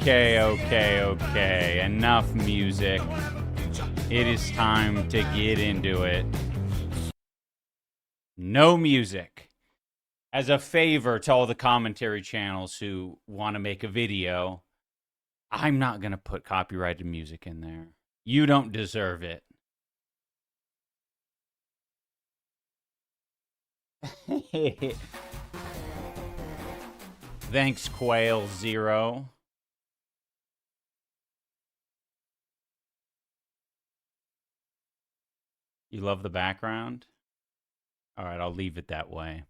Okay. Enough music. It is time to get into it. No music. As a favor to all the commentary channels who want to make a video, I'm not going to put copyrighted music in there. You don't deserve it. Thanks, Quail Zero. You love the background? All right, I'll leave it that way.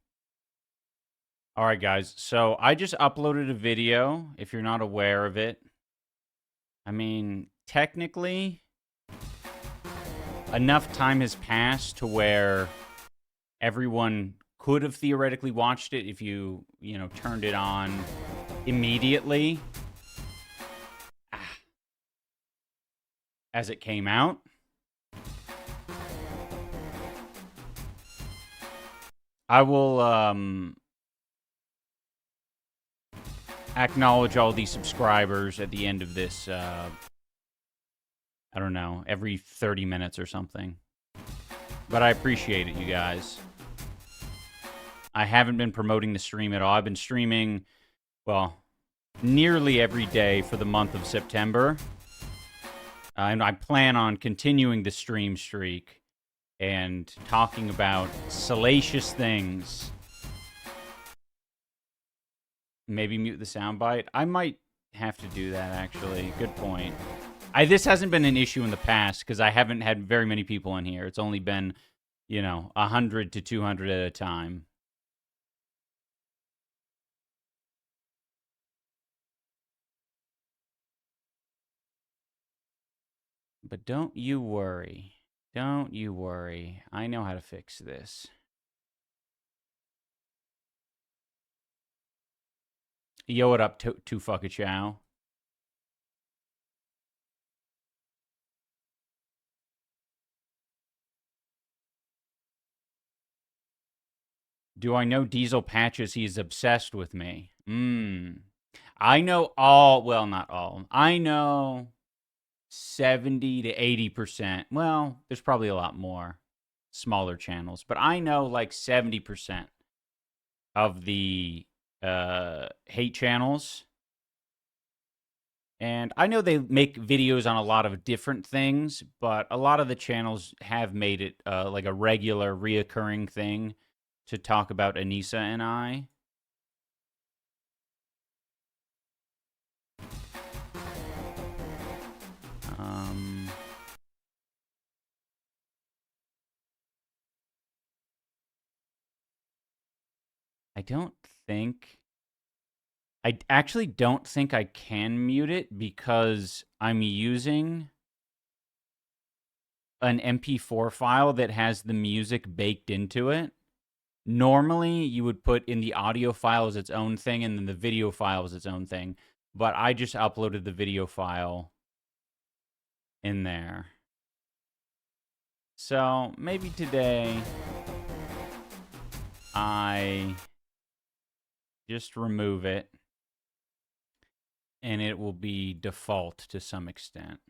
All right, guys. So I just uploaded a video, if you're not aware of it. I mean, technically, enough time has passed to where everyone could have theoretically watched it if you turned it on immediately as it came out. I will acknowledge all the subscribers at the end of this, I don't know, every 30 minutes or something. But I appreciate it, you guys. I haven't been promoting the stream at all. I've been streaming, well, nearly every day for the month of September. And I plan on continuing the stream streak and talking about salacious things. Maybe mute the soundbite. I might have to do that, actually. Good point. This hasn't been an issue in the past because I haven't had very many people in here. It's only been, 100 to 200 at a time. But don't you worry. Don't you worry. I know how to fix this. Yo, what up, to fuck a chow? Do I know Diesel Patches? He's obsessed with me. I know all, well, not all. I know 70 to 80%. Well, there's probably a lot more smaller channels, but I know like 70% of the hate channels. And I know they make videos on a lot of different things, but a lot of the channels have made it like a regular, reoccurring thing to talk about Anissa and I. I actually don't think I can mute it because I'm using an MP4 file that has the music baked into it. Normally, you would put in the audio file as its own thing and then the video file as its own thing. But I just uploaded the video file in there. So maybe today I just remove it and it will be default to some extent.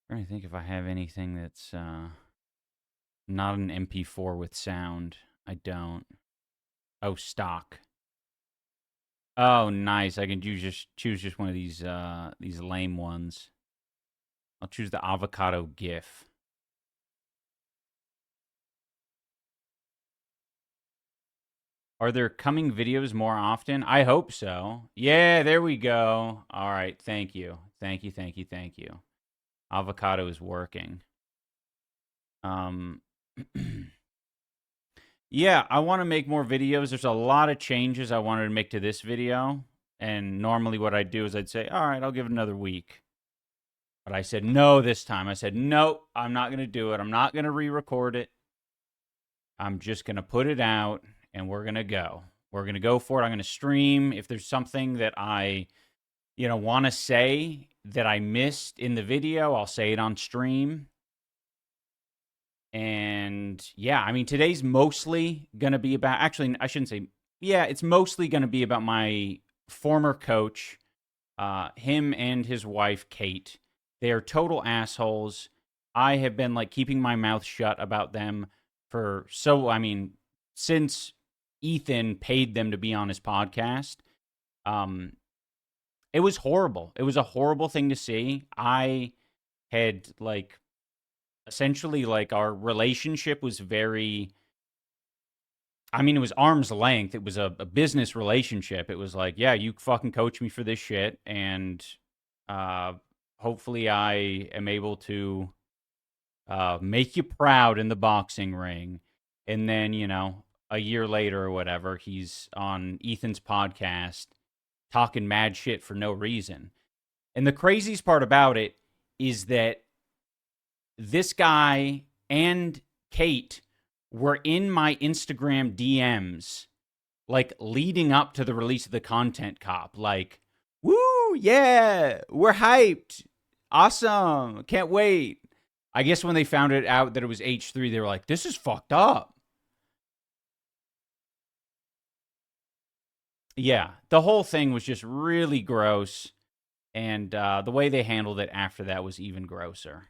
I'm trying to think if I have anything that's not an MP4 with sound. I don't. Oh, stock. Oh, nice. I can choose just one of these lame ones. I'll choose the avocado GIF. Are there coming videos more often? I hope so. Yeah, there we go. All right, thank you. Thank you. Avocado is working. Yeah, I want to make more videos. There's a lot of changes I wanted to make to this video. And normally what I'd do is I'd say, all right, I'll give it another week. But I said no this time. I said, no, I'm not going to do it. I'm not going to re-record it. I'm just going to put it out, and we're going to go. We're going to go for it. I'm going to stream. If there's something that I want to say that I missed in the video, I'll say it on stream. And yeah, I mean, today's mostly going to be about, actually, I shouldn't say, yeah, it's mostly going to be about my former coach, him and his wife, Kate. They are total assholes. I have been like keeping my mouth shut about them since Ethan paid them to be on his podcast. It was horrible. It was a horrible thing to see. I had essentially our relationship was very, it was arm's length. It was a business relationship. It was like, yeah, you fucking coach me for this shit, and hopefully I am able to make you proud in the boxing ring. And then, a year later or whatever, he's on Ethan's podcast talking mad shit for no reason. And the craziest part about it is that this guy and Kate were in my Instagram DMs, leading up to the release of the Content Cop. Woo, yeah, we're hyped. Awesome. Can't wait. I guess when they found it out that it was H3, they were like, this is fucked up. Yeah, the whole thing was just really gross. And the way they handled it after that was even grosser.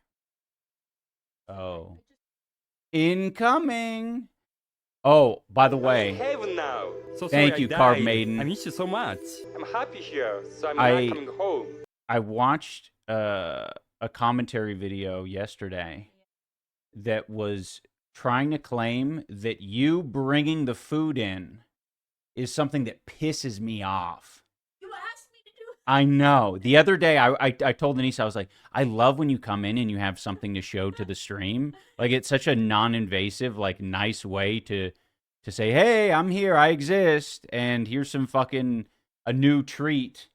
Oh. Incoming. Oh, by the way. Now. So thank you, Carb Maiden. I miss you so much. I'm happy here, so I'm not coming home. I watched a commentary video yesterday that was trying to claim that you bringing the food in is something that pisses me off. You asked me to do it. I know. The other day, I told Denise, I was like, I love when you come in and you have something to show to the stream. It's such a non-invasive, nice way to say, hey, I'm here, I exist, and here's some fucking a new treat.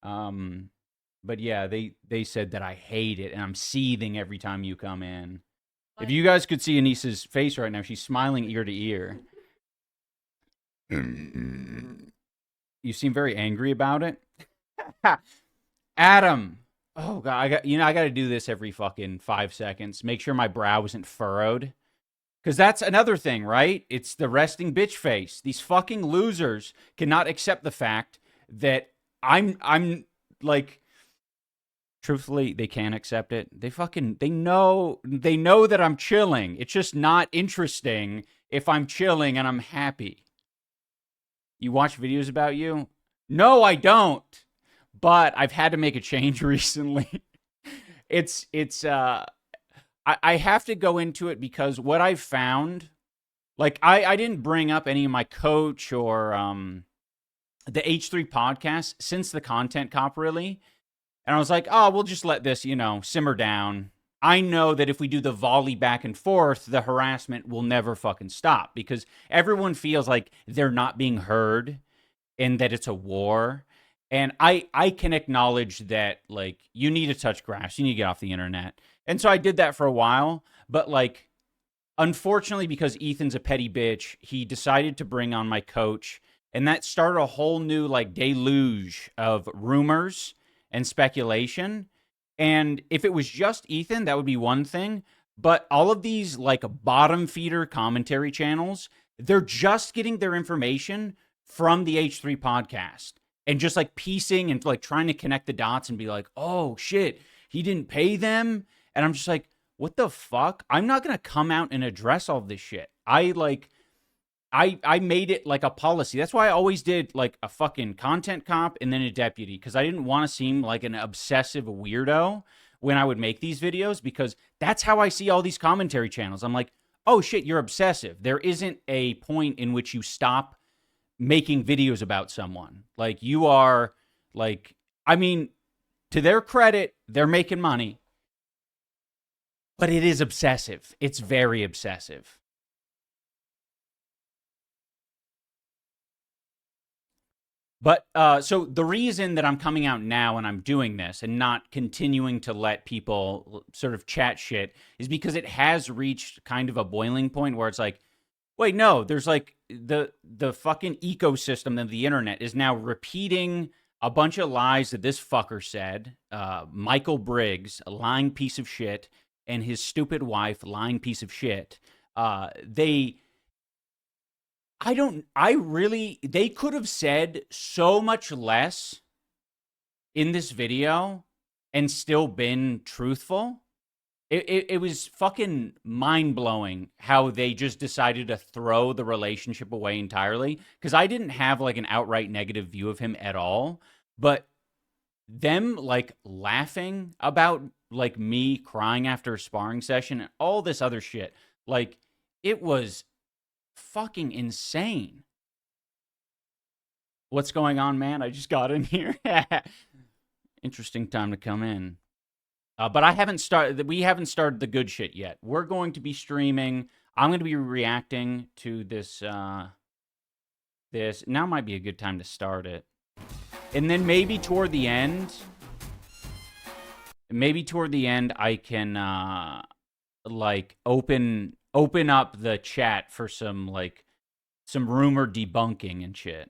But yeah, they said that I hate it, and I'm seething every time you come in. What? If you guys could see Anissa's face right now, she's smiling ear to ear. You seem very angry about it. Adam. Oh god, I got to do this every fucking 5 seconds. Make sure my brow isn't furrowed. Cuz that's another thing, right? It's the resting bitch face. These fucking losers cannot accept the fact that I'm truthfully, they can't accept it. They know that I'm chilling. It's just not interesting if I'm chilling and I'm happy. You watch videos about you? No, I don't. But I've had to make a change recently. I have to go into it because what I've found, I didn't bring up any of my coach or the H3 podcast since the Content Cop, really. And I was like, oh, we'll just let this, simmer down. I know that if we do the volley back and forth, the harassment will never fucking stop because everyone feels like they're not being heard and that it's a war. And I can acknowledge that, you need to touch grass. You need to get off the internet. And so I did that for a while. But, unfortunately, because Ethan's a petty bitch, he decided to bring on my coach. And that started a whole new, deluge of rumors and speculation. And if it was just Ethan, that would be one thing. But all of these, bottom feeder commentary channels, they're just getting their information from the H3 podcast. And just, piecing and, trying to connect the dots and be like, oh, shit, he didn't pay them? And I'm just like, what the fuck? I'm not going to come out and address all of this shit. I made it a policy. That's why I always did a fucking Content Cop and then a deputy, because I didn't want to seem like an obsessive weirdo when I would make these videos, because that's how I see all these commentary channels. I'm like, oh shit, you're obsessive. There isn't a point in which you stop making videos about someone. You are to their credit, they're making money, but it is obsessive. It's very obsessive. But so the reason that I'm coming out now and I'm doing this and not continuing to let people sort of chat shit is because it has reached kind of a boiling point where it's like, wait, no, there's the fucking ecosystem of the internet is now repeating a bunch of lies that this fucker said. Michael Briggs, a lying piece of shit, and his stupid wife, lying piece of shit. They could have said so much less in this video and still been truthful. It was fucking mind-blowing how they just decided to throw the relationship away entirely. Because I didn't have, like, an outright negative view of him at all. But them, like, laughing about, like, me crying after a sparring session and all this other shit. Like, it was fucking insane. What's going on, man? I just got in here. Interesting time to come in. But we haven't started the good shit yet. We're going to be streaming. I'm going to be reacting to this. Now might be a good time to start it. And then maybe toward the end, I can, like, open up the chat for some rumor debunking and shit.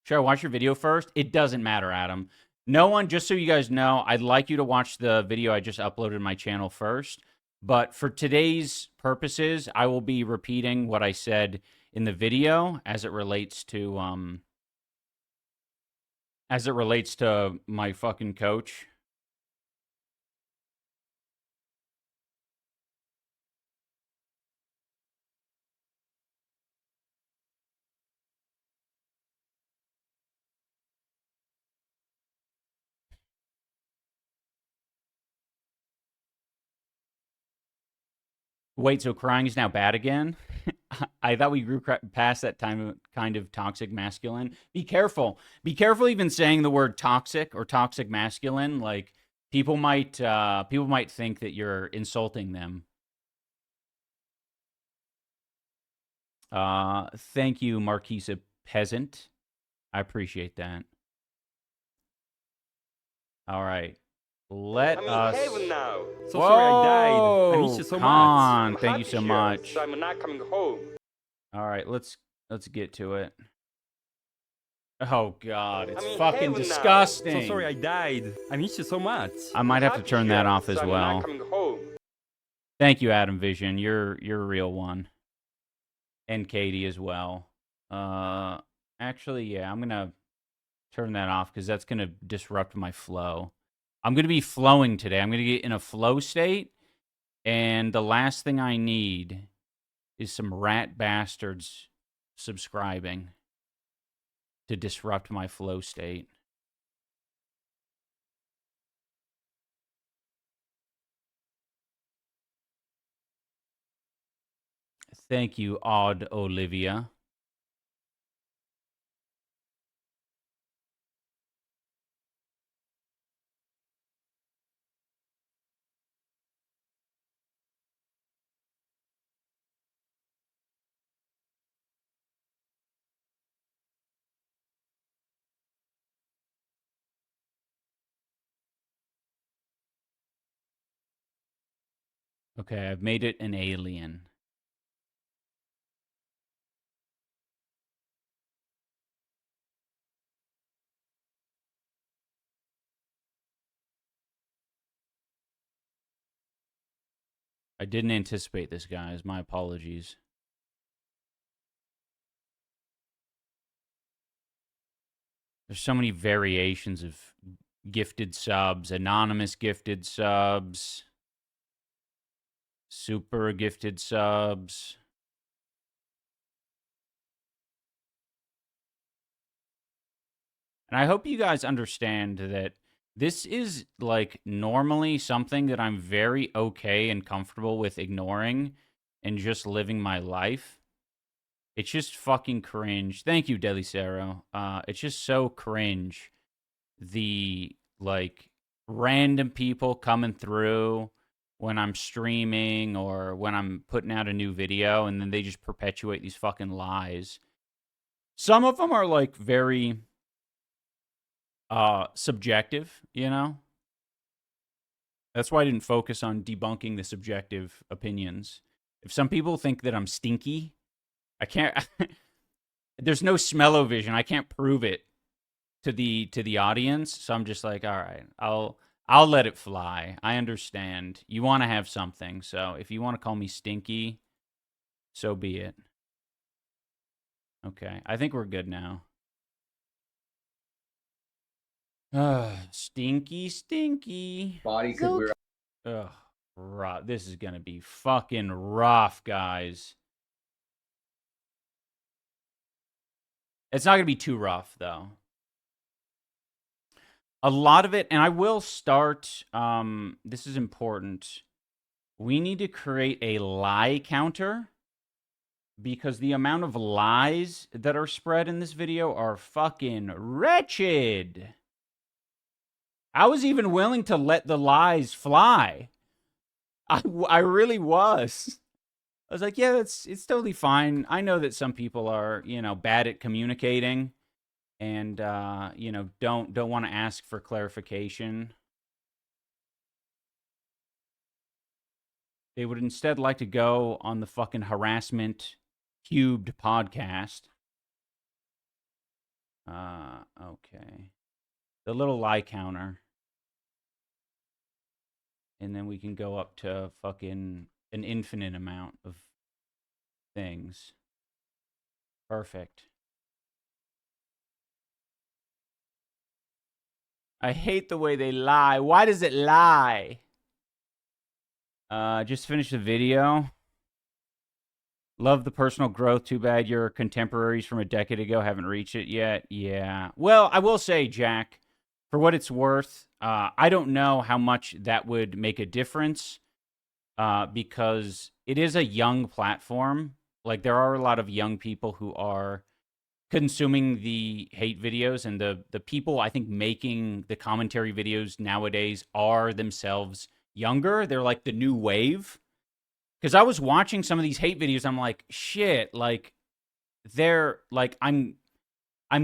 Should I watch your video first? It doesn't matter, Adam. No one, just so you guys know, I'd like you to watch the video I just uploaded to my channel first. But for today's purposes, I will be repeating what I said in the video as it relates to my fucking coach. Wait, so crying is now bad again? I thought we grew past that time kind of toxic masculine. Be careful. Be careful even saying the word toxic or toxic masculine. Like, people might think that you're insulting them. Thank you, Marquisa Peasant. I appreciate that. All right. Let us. Heaven now. So sorry I died. I miss you so much. Thank you so much. So I'm not coming home. All right, let's get to it. Oh God, it's I mean, fucking heaven now. disgusting. So sorry I died. I miss you so much. I might have to turn that off as so I'm well. not coming home. Thank you, Adam Vision. You're a real one. And Katie as well. Actually, yeah, I'm gonna turn that off because that's gonna disrupt my flow. I'm going to be flowing today. I'm going to get in a flow state, and the last thing I need is some rat bastards subscribing to disrupt my flow state. Thank you, Odd Olivia. Okay, I've made it an alien. I didn't anticipate this, guys. My apologies. There's so many variations of gifted subs, anonymous gifted subs, super gifted subs. And I hope you guys understand that this is, like, normally something that I'm very okay and comfortable with ignoring and just living my life. It's just fucking cringe. Thank you, Delicero. It's just so cringe. The, like, random people coming through when I'm streaming or when I'm putting out a new video, and then they just perpetuate these fucking lies. Some of them are, like, very subjective, you know? That's why I didn't focus on debunking the subjective opinions. If some people think that I'm stinky, I can't... there's no smell-o-vision. I can't prove it to the audience, so I'm just like, all right, I'll let it fly. I understand. You want to have something, so if you want to call me stinky, so be it. Okay, I think we're good now. Stinky, stinky. Body, because we're. Ugh, rough. This is gonna be fucking rough, guys. It's not gonna be too rough, though. A lot of it, and I will start, this is important. We need to create a lie counter because the amount of lies that are spread in this video are fucking wretched. I was even willing to let the lies fly. I really was. I was like, yeah, it's totally fine. I know that some people are, bad at communicating and, don't want to ask for clarification. They would instead like to go on the fucking harassment cubed podcast. Okay. The little lie counter. And then we can go up to fucking an infinite amount of things. Perfect. I hate the way they lie. Why does it lie? Just finished the video. Love the personal growth. Too bad your contemporaries from a decade ago haven't reached it yet. Yeah. Well, I will say, Jack, for what it's worth, I don't know how much that would make a difference because it is a young platform. Like, there are a lot of young people who are consuming the hate videos, and the people, I think, making the commentary videos nowadays are themselves younger. They're like the new wave. Because I was watching some of these hate videos, I'm like, shit, like, they're, like, I'm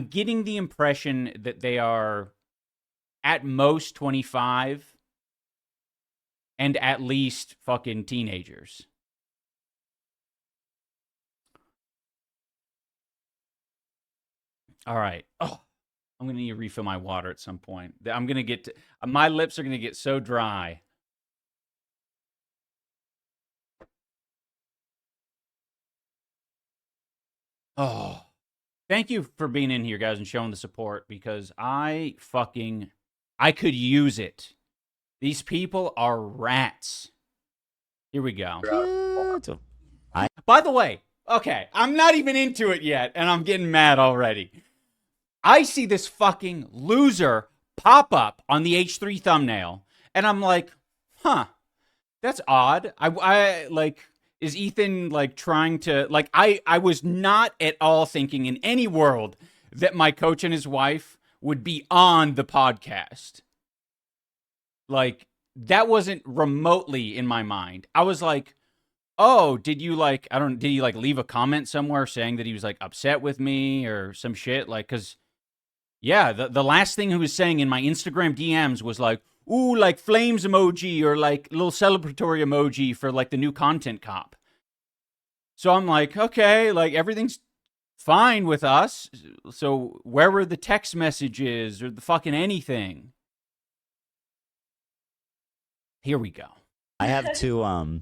getting the impression that they are at most 25 and at least fucking teenagers. All right. Oh, I'm going to need to refill my water at some point. I'm going to get to, my lips are going to get so dry. Oh, thank you for being in here, guys, and showing the support because I could use it. These people are rats. Here we go. By the way, okay, I'm not even into it yet, and I'm getting mad already. I see this fucking loser pop up on the H3 thumbnail, and I'm like, huh, that's odd. I like, is Ethan, like, trying to, like, I was not at all thinking in any world that my coach and his wife would be on the podcast. Like, that wasn't remotely in my mind. I was like, oh, did you, like, did he, like, leave a comment somewhere saying that he was, like, upset with me or some shit? Like, because, yeah, the last thing he was saying in my Instagram DMs was, like, ooh, like, flames emoji or, like, little celebratory emoji for, like, the new content cop. So I'm like, okay, like, everything's fine with us. So where were the text messages or the fucking anything? Here we go. I have two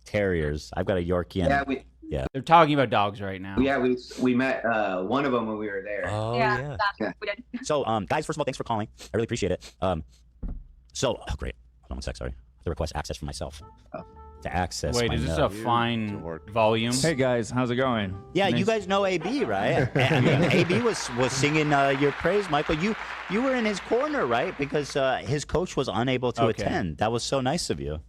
terriers. I've got a Yorkie and Yeah, They're talking about dogs right now. we met one of them when we were there. Oh yeah. We did. So guys, first of all, thanks for calling. I really appreciate it. So great. Hold on one sec. Sorry. I have to request access for myself. To access. Wait, my is this note. a fine volume? Hey guys, how's it going? Yeah, Nice. you guys know AB, right? I mean, AB was singing your praise, Michael. You were in his corner, right? Because his coach was unable to attend. That was so nice of you.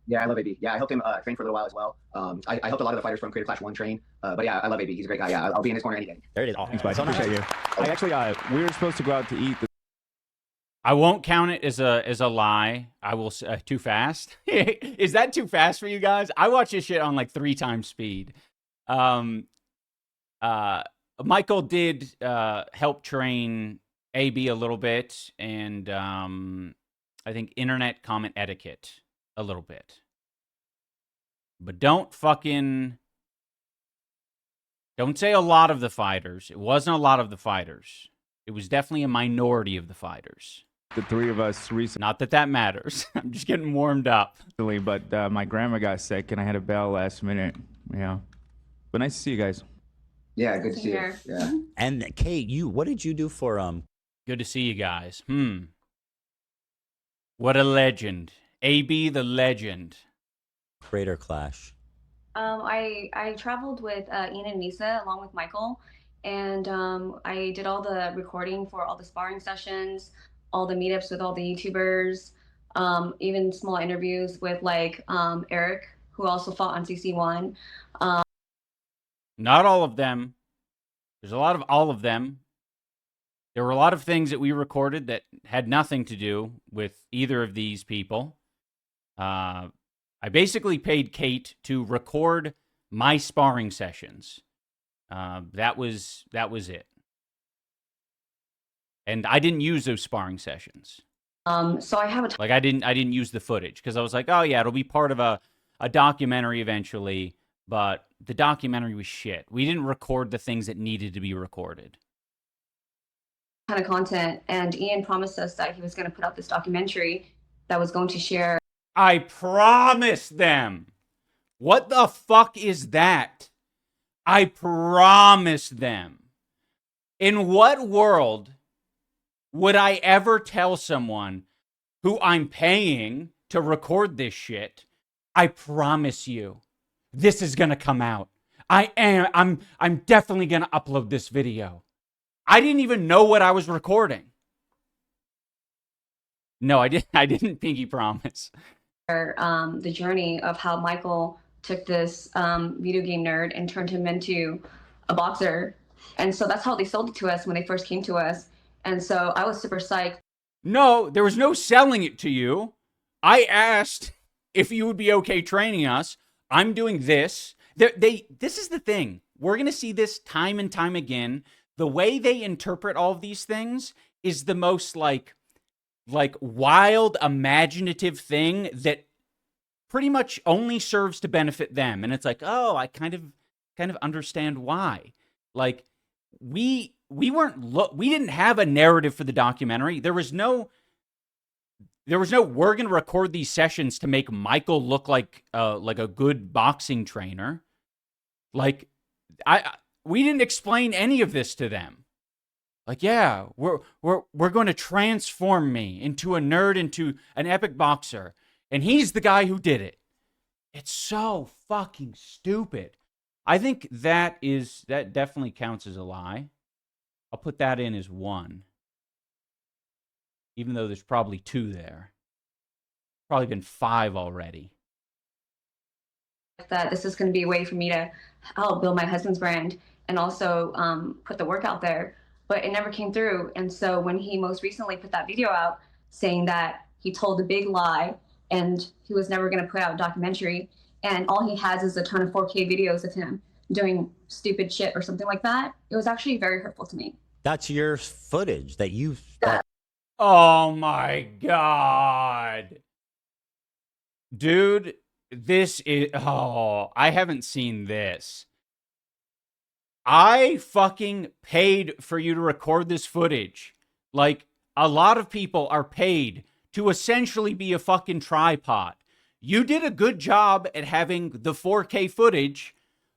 Yeah, I love AB. Yeah, I helped him train for a little while as well. I helped a lot of the fighters from Creative Clash 1 train. But yeah, I love AB. He's a great guy. Yeah, I'll be in his corner any day. There it is. Oh, Thanks, Mike. so nice. Appreciate you. I actually, we were supposed to go out to eat. I won't count it as a lie. I will say too fast. Is that too fast for you guys? I watch this shit on like 3 times speed. Michael did help train AB a little bit, and I think internet comment etiquette a little bit. But don't fucking Don't say a lot of the fighters. It wasn't a lot of the fighters. It was definitely a minority of the fighters. The three of us recently, Not that that matters. I'm just getting warmed up. but my grandma got sick and I had to bail last minute. Yeah. But nice to see you guys. Yeah, good to see you. Here. Yeah. And Kate, what did you do for Good to see you guys. What a legend. AB the legend. Creator Clash? I traveled with Ian and Misa along with Michael, and I did all the recording for all the sparring sessions, all the meetups with all the YouTubers, even small interviews with like Eric, who also fought on CC1. Not all of them. There's a lot of all of them. There were a lot of things that we recorded that had nothing to do with either of these people. I basically paid Kate to record my sparring sessions. That was it. And I didn't use those sparring sessions. So I have a Like I didn't use the footage because I was like, oh yeah, it'll be part of a documentary eventually. But the documentary was shit. We didn't record the things that needed to be recorded. ton of content, and Ian promised us that he was going to put out this documentary that was going to share. I promised them. What the fuck is that? I promised them. In what world would I ever tell someone who I'm paying to record this shit, I promise you, this is going to come out. I'm definitely going to upload this video. I didn't even know what I was recording. No, I didn't pinky promise. The journey of how Michael took this video game nerd and turned him into a boxer. And so that's how they sold it to us when they first came to us. And so I was super psyched. No, there was no selling it to you. I asked if you would be okay training us. I'm doing this. This is the thing. We're going to see this time and time again. The way they interpret all of these things is the most like wild, imaginative thing that pretty much only serves to benefit them. And it's like, oh, I kind of understand why. Like we didn't have a narrative for the documentary. There was no we're going to record these sessions to make Michael look like a good boxing trainer. Like we didn't explain any of this to them. Like, yeah, we're going to transform me into a nerd, into an epic boxer, and he's the guy who did it. It's so fucking stupid. I think that definitely counts as a lie. I'll put that in as 1. Even though there's probably 2 there. Probably been 5 already. That this is going to be a way for me to help build my husband's brand and also put the work out there. But it never came through. And so when he most recently put that video out saying that he told a big lie and he was never going to put out a documentary, and all he has is a ton of 4K videos of him doing stupid shit or something like that, it was actually very hurtful to me. That's your footage that you... Oh my God. Dude, this is... Oh, I haven't seen this. I fucking paid for you to record this footage. Like, a lot of people are paid to essentially be a fucking tripod. You did a good job at having the 4K footage,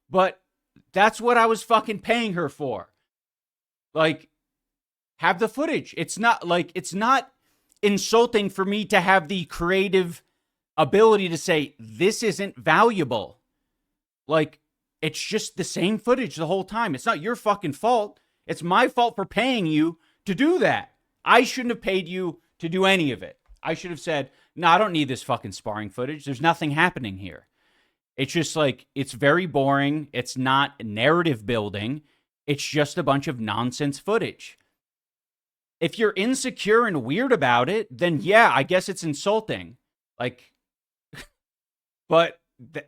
but that's what I was fucking paying her for. Like, have the footage. It's not insulting for me to have the creative ability to say, this isn't valuable. Like, it's just the same footage the whole time. It's not your fucking fault. It's my fault for paying you to do that. I shouldn't have paid you to do any of it. I should have said, no, I don't need this fucking sparring footage. There's nothing happening here. It's just like, it's very boring. It's not narrative building. It's just a bunch of nonsense footage. If you're insecure and weird about it, then yeah, I guess it's insulting. Like, but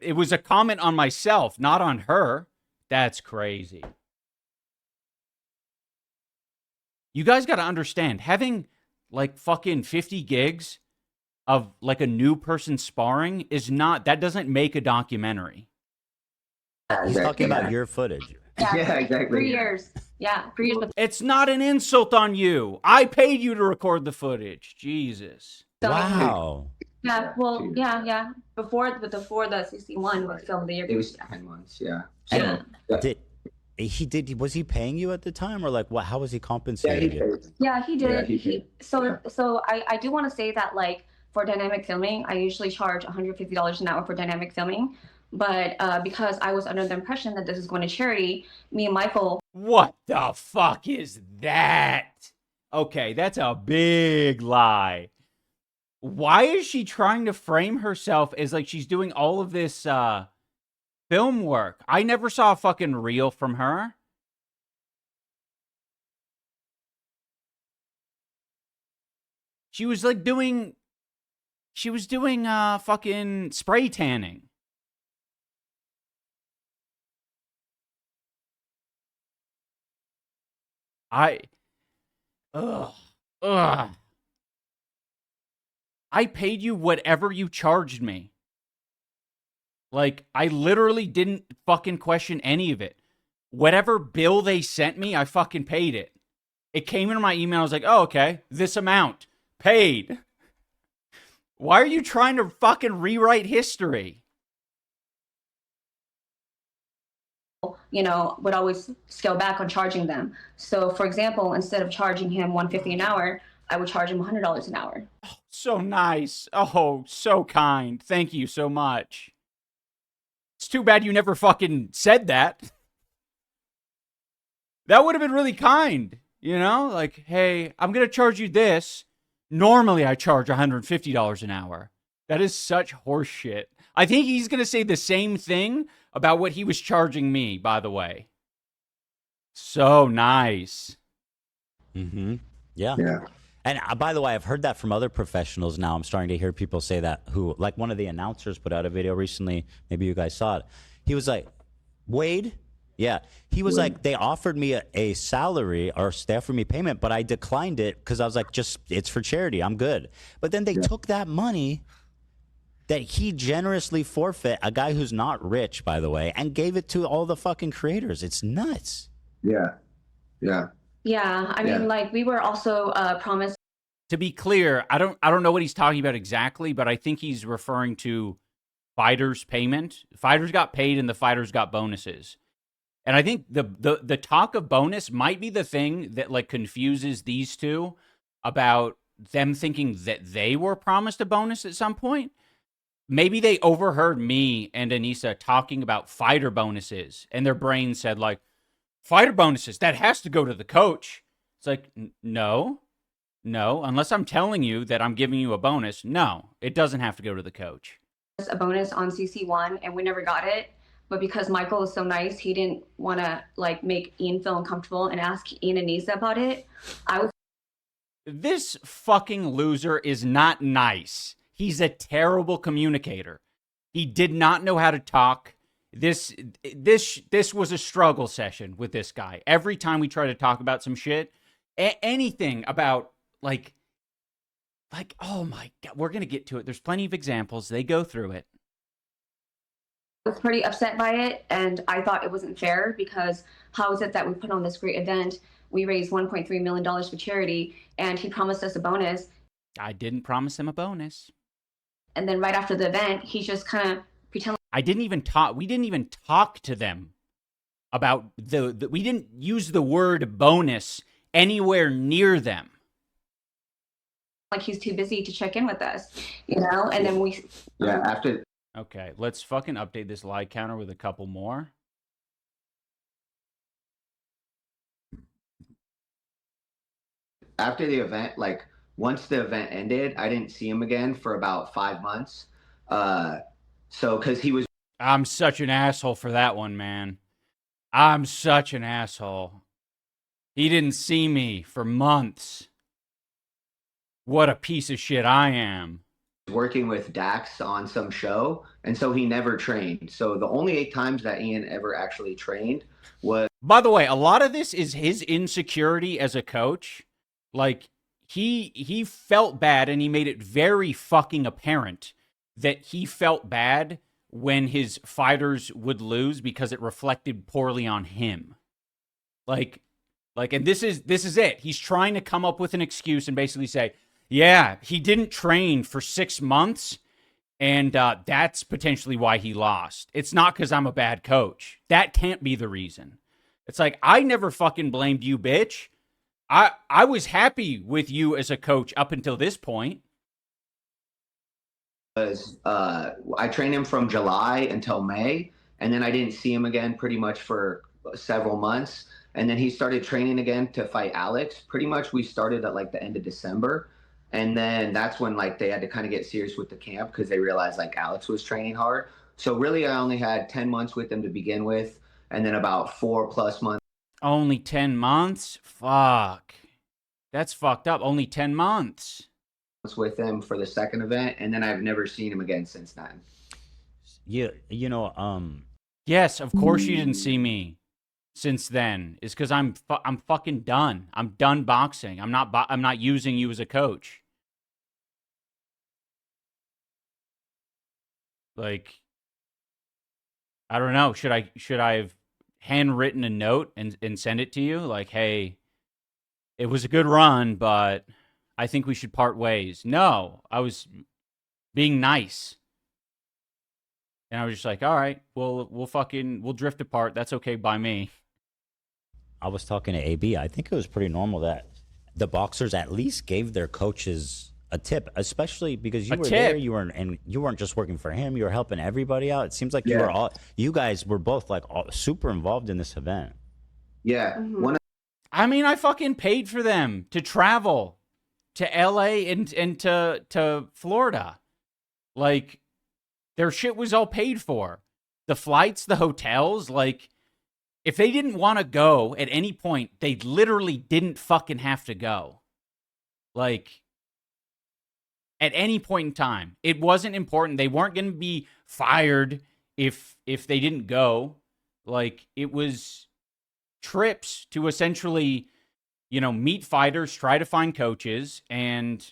it was a comment on myself, not on her. That's crazy. You guys got to understand, having like fucking 50 gigs of like a new person sparring that doesn't make a documentary. He's talking about your footage. Yeah, exactly. 3 years. Yeah, 3 years. But It's not an insult on you. I paid you to record the footage. Jesus. Wow. yeah, well, yeah. Before the 61, we filmed the year. It was 10 months. Yeah. Yeah. Was he paying you at the time, or like what? How was he Yeah, compensating you? Yeah, he did. Yeah, he did. So I do want to say that, like, for dynamic filming, I usually charge $150 an hour for dynamic filming. But because I was under the impression that this is going to charity, me and Michael. What the fuck is that? Okay, that's a big lie. Why is she trying to frame herself as like she's doing all of this film work? I never saw a fucking reel from her. She was like doing fucking spray tanning. Ugh. I paid you whatever you charged me. Like, I literally didn't fucking question any of it. Whatever bill they sent me, I fucking paid it. It came into my email. I was like, oh, okay, this amount. Paid. Why are you trying to fucking rewrite history? Would always scale back on charging them. So, for example, instead of charging him $150 an hour, I would charge him $100 an hour. Oh, so nice. Oh, so kind. Thank you so much. It's too bad you never fucking said that. That would have been really kind. Like, hey, I'm going to charge you this. Normally, I charge $150 an hour. That is such horseshit. I think he's going to say the same thing about what he was charging me, by the way. So nice. Mm-hmm. Yeah. Yeah. And by the way, I've heard that from other professionals now. I'm starting to hear people say that like one of the announcers put out a video recently. Maybe you guys saw it. He was like, Wade? Yeah. He was like, they offered me a salary or they offered me payment, but I declined it because I was like, it's for charity. I'm good. But then they took that money that he generously forfeit, a guy who's not rich, by the way, and gave it to all the fucking creators. It's nuts. Yeah. Yeah. Yeah, I mean, like, we were also promised. To be clear, I don't know what he's talking about exactly, but I think he's referring to fighters' payment. Fighters got paid and the fighters got bonuses. And I think the talk of bonus might be the thing that like confuses these two about them thinking that they were promised a bonus at some point. Maybe they overheard me and Anissa talking about fighter bonuses, and their brain said, like, fighter bonuses, that has to go to the coach. It's like, no, unless I'm telling you that I'm giving you a bonus, no, it doesn't have to go to the coach. A bonus on CC1, and we never got it. But because Michael was so nice, he didn't want to, like, make Ian feel uncomfortable and ask Ian and Anissa about it. This fucking loser is not nice. He's a terrible communicator. He did not know how to talk. This was a struggle session with this guy. Every time we try to talk about some shit, anything about like, oh my God, we're going to get to it. There's plenty of examples. They go through it. I was pretty upset by it, and I thought it wasn't fair because how is it that we put on this great event? We raised $1.3 million for charity, and he promised us a bonus. I didn't promise him a bonus. And then right after the event, he just kind of pretended. We didn't even talk to them about we didn't use the word bonus anywhere near them. Like he's too busy to check in with us, and then we. Yeah, after. Okay, let's fucking update this like counter with a couple more. After the event, like once the event ended, I didn't see him again for about 5 months. Because he was. I'm such an asshole for that one, man. I'm such an asshole. He didn't see me for months. What a piece of shit I am. Working with Dax on some show, and so he never trained. So the only 8 times that Ian ever actually trained was. By the way, a lot of this is his insecurity as a coach. Like, he felt bad, and he made it very fucking apparent that he felt bad when his fighters would lose because it reflected poorly on him. Like, and this is it. He's trying to come up with an excuse and basically say, yeah, he didn't train for 6 months, and that's potentially why he lost. It's not because I'm a bad coach. That can't be the reason. It's like, I never fucking blamed you, bitch. I was happy with you as a coach up until this point. I trained him from July until May, and then I didn't see him again pretty much for several months. And then he started training again to fight Alex. Pretty much we started at like the end of December. And then that's when like they had to kind of get serious with the camp because they realized like Alex was training hard. So really I only had 10 months with him to begin with, and then about 4+ months. Only 10 months? Fuck. That's fucked up. Only 10 months. With him for the second event, and then I've never seen him again since then. Yeah, Yes, of course you didn't see me since then. Is because I'm fucking done. I'm done boxing. I'm not using you as a coach. Like, I don't know. Should I have handwritten a note and send it to you? Like, hey, it was a good run, but I think we should part ways. No, I was being nice. And I was just like, all right, we'll drift apart. That's okay by me. I was talking to AB. I think it was pretty normal that the boxers at least gave their coaches a tip, especially because you were there. You weren't just working for him. You were helping everybody out. It seems like you guys were both like super involved in this event. Yeah. Mm-hmm. I mean, I fucking paid for them to travel to LA and to Florida. Like, their shit was all paid for. The flights, the hotels, like, if they didn't want to go at any point, they literally didn't fucking have to go. Like, at any point in time. It wasn't important. They weren't going to be fired if they didn't go. Like, it was trips to essentially, meet fighters, try to find coaches, and,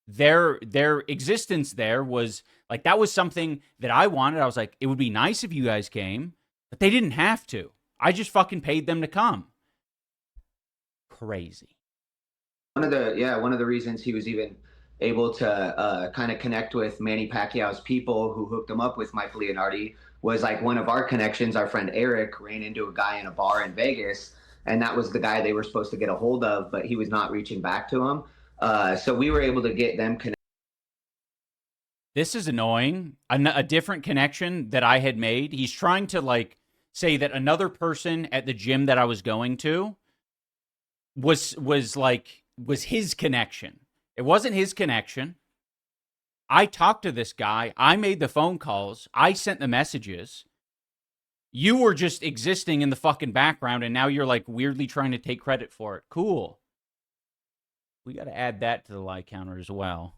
their existence there was, like, that was something that I wanted. I was like, it would be nice if you guys came, but they didn't have to. I just fucking paid them to come. Crazy. One of the reasons he was even able to kind of connect with Manny Pacquiao's people who hooked him up with Mike Leonardi was like one of our connections. Our friend Eric ran into a guy in a bar in Vegas, and that was the guy they were supposed to get a hold of, but he was not reaching back to him. So we were able to get them connected. This is annoying. A different connection that I had made. He's trying to, like, say that another person at the gym that I was going to was his connection. It wasn't his connection. I talked to this guy. I made the phone calls. I sent the messages. You were just existing in the fucking background, and now you're, like, weirdly trying to take credit for it. Cool. We got to add that to the like counter as well.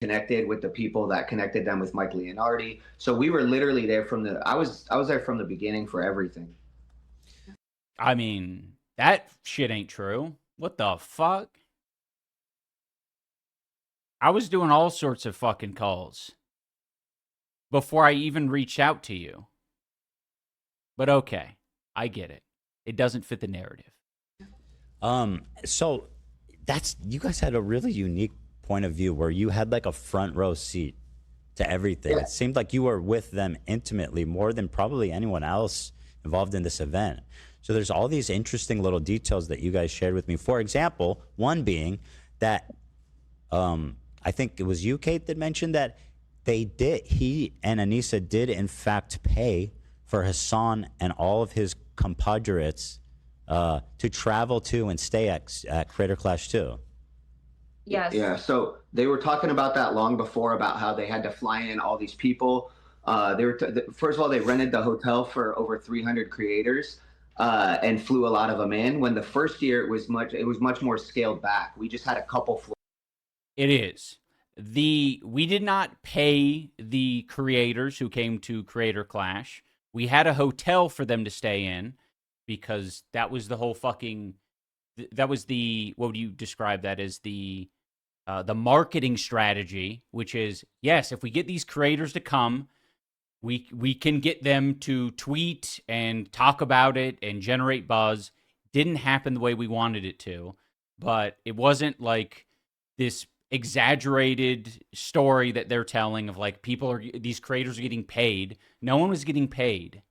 Connected with the people that connected them with Mike Leonardi. So we were literally there I was there from the beginning for everything. I mean, that shit ain't true. What the fuck? I was doing all sorts of fucking calls before I even reached out to you. But okay, I get it. It doesn't fit the narrative. So you guys had a really unique point of view where you had like a front row seat to everything. Yeah. It seemed like you were with them intimately more than probably anyone else involved in this event. So there's all these interesting little details that you guys shared with me. For example, one being that I think it was you, Kate, that mentioned that he and Anissa did in fact pay for Hassan and all of his compadres to travel to and stay at Creator Clash 2. Yes. Yeah, so they were talking about that long before, about how they had to fly in all these people. First of all, they rented the hotel for over 300 creators and flew a lot of them in. When the first year it was much more scaled back. We just had a couple floors. It is. We did not pay the creators who came to Creator Clash. We had a hotel for them to stay in because that was the whole fucking, that was the, what would you describe that as, the the marketing strategy, which is, yes, if we get these creators to come, we can get them to tweet and talk about it and generate buzz. Didn't happen the way we wanted it to, but it wasn't like this exaggerated story that they're telling of like these creators are getting paid. No one was getting paid.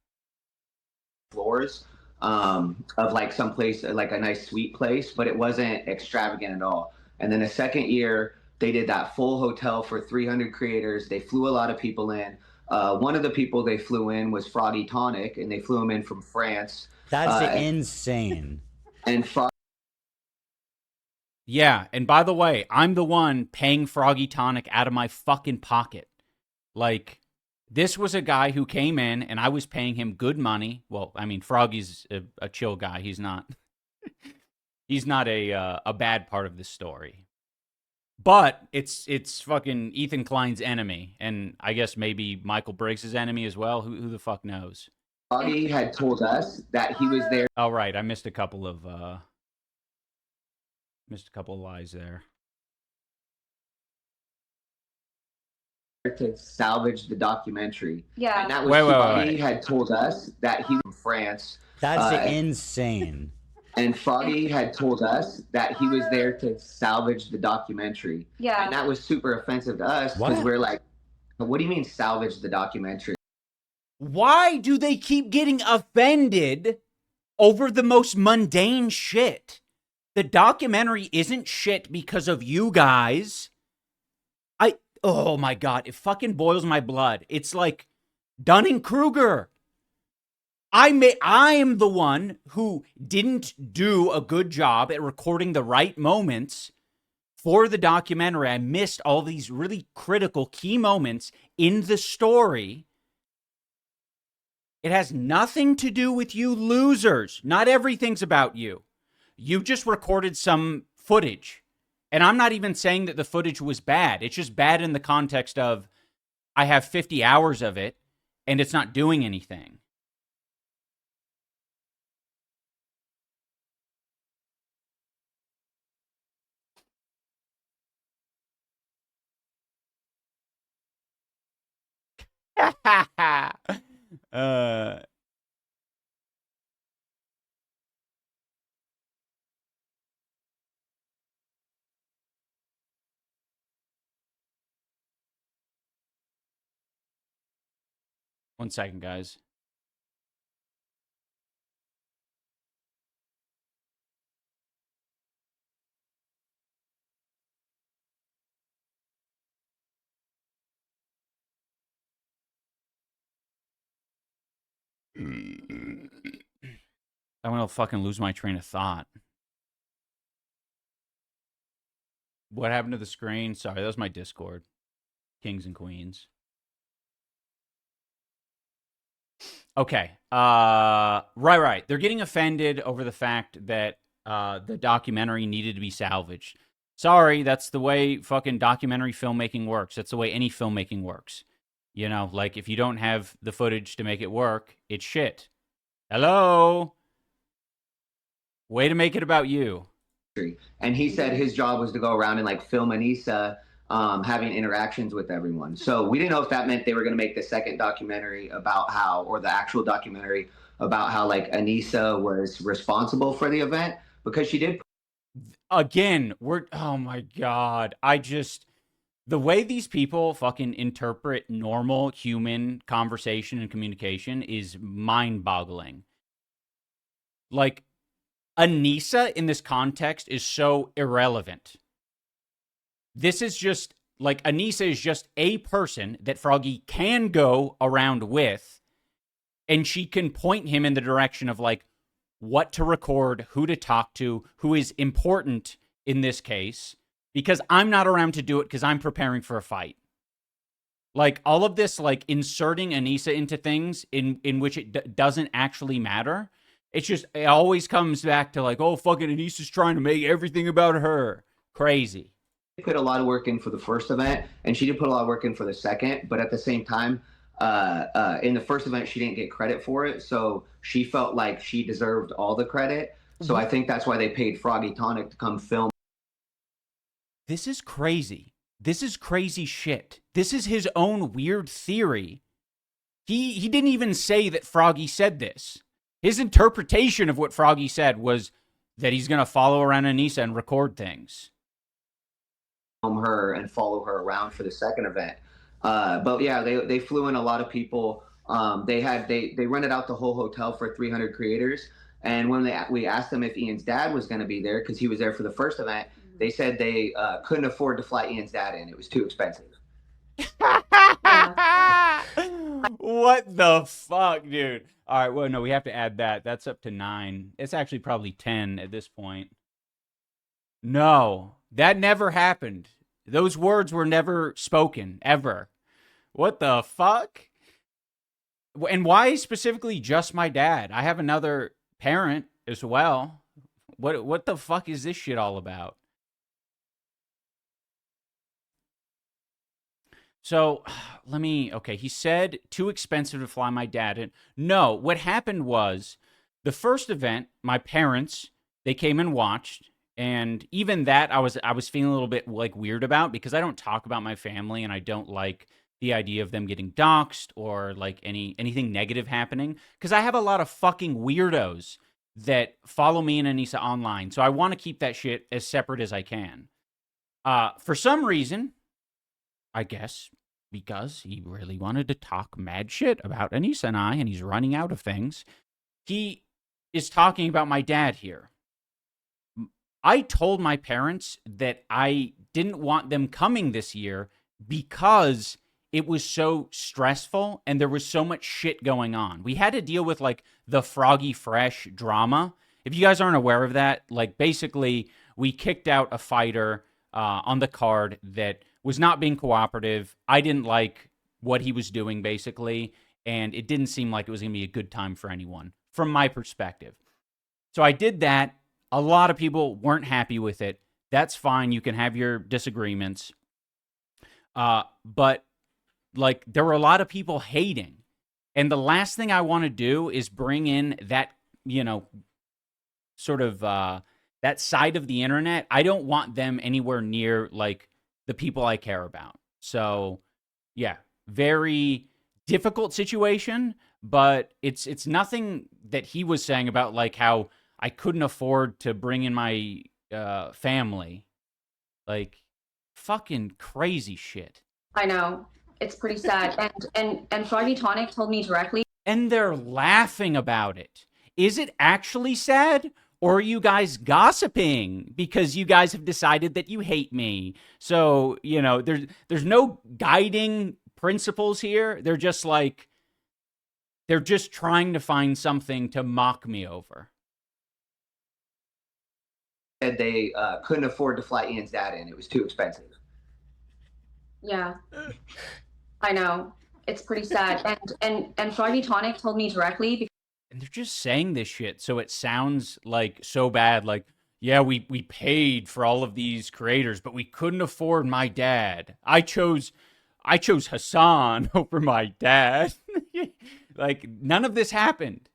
Floors of like some place, like a nice sweet place, but it wasn't extravagant at all. And then the second year, they did that full hotel for 300 creators. They flew a lot of people in. One of the people they flew in was Froggy Tonic, and they flew him in from France. That's insane. And Yeah, and by the way, I'm the one paying Froggy Tonic out of my fucking pocket. Like, this was a guy who came in, and I was paying him good money. Well, I mean, Froggy's a chill guy. He's not. He's not a bad part of this story. But it's fucking Ethan Klein's enemy, and I guess maybe Michael Briggs' enemy as well. Who the fuck knows? Froggy had told us that he was there. Oh, right, I missed a couple of lies there. To salvage the documentary. Yeah. And that was Wait. had told us that he was from France. That's insane. And Froggy had told us that he was there to salvage the documentary. Yeah. And that was super offensive to us because we're like, what do you mean salvage the documentary? Why do they keep getting offended over the most mundane shit? The documentary isn't shit because of you guys. Oh my God, it fucking boils my blood. It's like Dunning-Kruger. I am the one who didn't do a good job at recording the right moments for the documentary. I missed all these really critical key moments in the story. It has nothing to do with you losers. Not everything's about you. You just recorded some footage. And I'm not even saying that the footage was bad. It's just bad in the context of I have 50 hours of it and it's not doing anything. One second, guys. I'm gonna fucking lose my train of thought. What happened to the screen? Sorry, that was my Discord. Kings and Queens. Okay. Right. They're getting offended over the fact that the documentary needed to be salvaged. Sorry, that's the way fucking documentary filmmaking works. That's the way any filmmaking works. You know, like if you don't have the footage to make it work, it's shit. Hello? Way to make it about you. And he said his job was to go around and like film Anissa having interactions with everyone. So we didn't know if that meant they were going to make the second documentary about how, or the actual documentary about how like Anissa was responsible for the event because she did. Again, oh my God. The way these people fucking interpret normal human conversation and communication is mind-boggling. Like, Anissa in this context is so irrelevant. This is just, like, Anissa is just a person that Froggy can go around with, and she can point him in the direction of, like, what to record, who to talk to, who is important in this case. Because I'm not around to do it because I'm preparing for a fight. Like, all of this, like, inserting Anissa into things in which it doesn't actually matter. It's just, it always comes back to, like, oh, fucking Anissa's trying to make everything about her. Crazy. She put a lot of work in for the first event, and she did put a lot of work in for the second. But at the same time, in the first event, she didn't get credit for it. So she felt like she deserved all the credit. So I think that's why they paid Froggy Tonic to come film. This is crazy. This is crazy shit. This is his own weird theory. He didn't even say that Froggy said this. His interpretation of what Froggy said was that he's going to follow around Anissa and record things. Her and follow her around for the second event. But yeah, they flew in a lot of people. They rented out the whole hotel for 300 creators. And when we asked them if Ian's dad was going to be there, because he was there for the first event, they said they couldn't afford to fly Ian's dad in. It was too expensive. What the fuck, dude? All right, well, no, we have to add that. That's up to 9. It's actually probably 10 at this point. No, that never happened. Those words were never spoken, ever. What the fuck? And why specifically just my dad? I have another parent as well. What the fuck is this shit all about? So, okay, he said too expensive to fly my dad in. No, what happened was the first event, my parents, they came and watched, and even that I was feeling a little bit like weird about, because I don't talk about my family and I don't like the idea of them getting doxxed or like anything negative happening, because I have a lot of fucking weirdos that follow me and Anissa online. So I want to keep that shit as separate as I can. For some reason, I guess because he really wanted to talk mad shit about Anissa and I, and he's running out of things, he is talking about my dad here. I told my parents that I didn't want them coming this year because it was so stressful and there was so much shit going on. We had to deal with like the Froggy Fresh drama. If you guys aren't aware of that, like basically we kicked out a fighter on the card that was not being cooperative. I didn't like what he was doing, basically, and it didn't seem like it was going to be a good time for anyone, from my perspective. So I did that. A lot of people weren't happy with it. That's fine. You can have your disagreements. But, like, there were a lot of people hating. And the last thing I want to do is bring in that, you know, sort of that side of the internet. I don't want them anywhere near, like, the people I care about. So, yeah, very difficult situation, but it's nothing that he was saying about like how I couldn't afford to bring in my family. Like, fucking crazy shit. I know. It's pretty sad. And Froggy Tonic told me directly. And they're laughing about it. Is it actually sad? Or are you guys gossiping because you guys have decided that you hate me? So, you know, there's no guiding principles here. They're just like, they're just trying to find something to mock me over. Said they couldn't afford to fly Ian's dad in. It was too expensive. Yeah, I know. It's pretty sad. And Froggy Tonic told me directly. And they're just saying this shit so it sounds like so bad. Like, yeah, we paid for all of these creators, but we couldn't afford my dad. I chose Hassan over my dad. Like, none of this happened.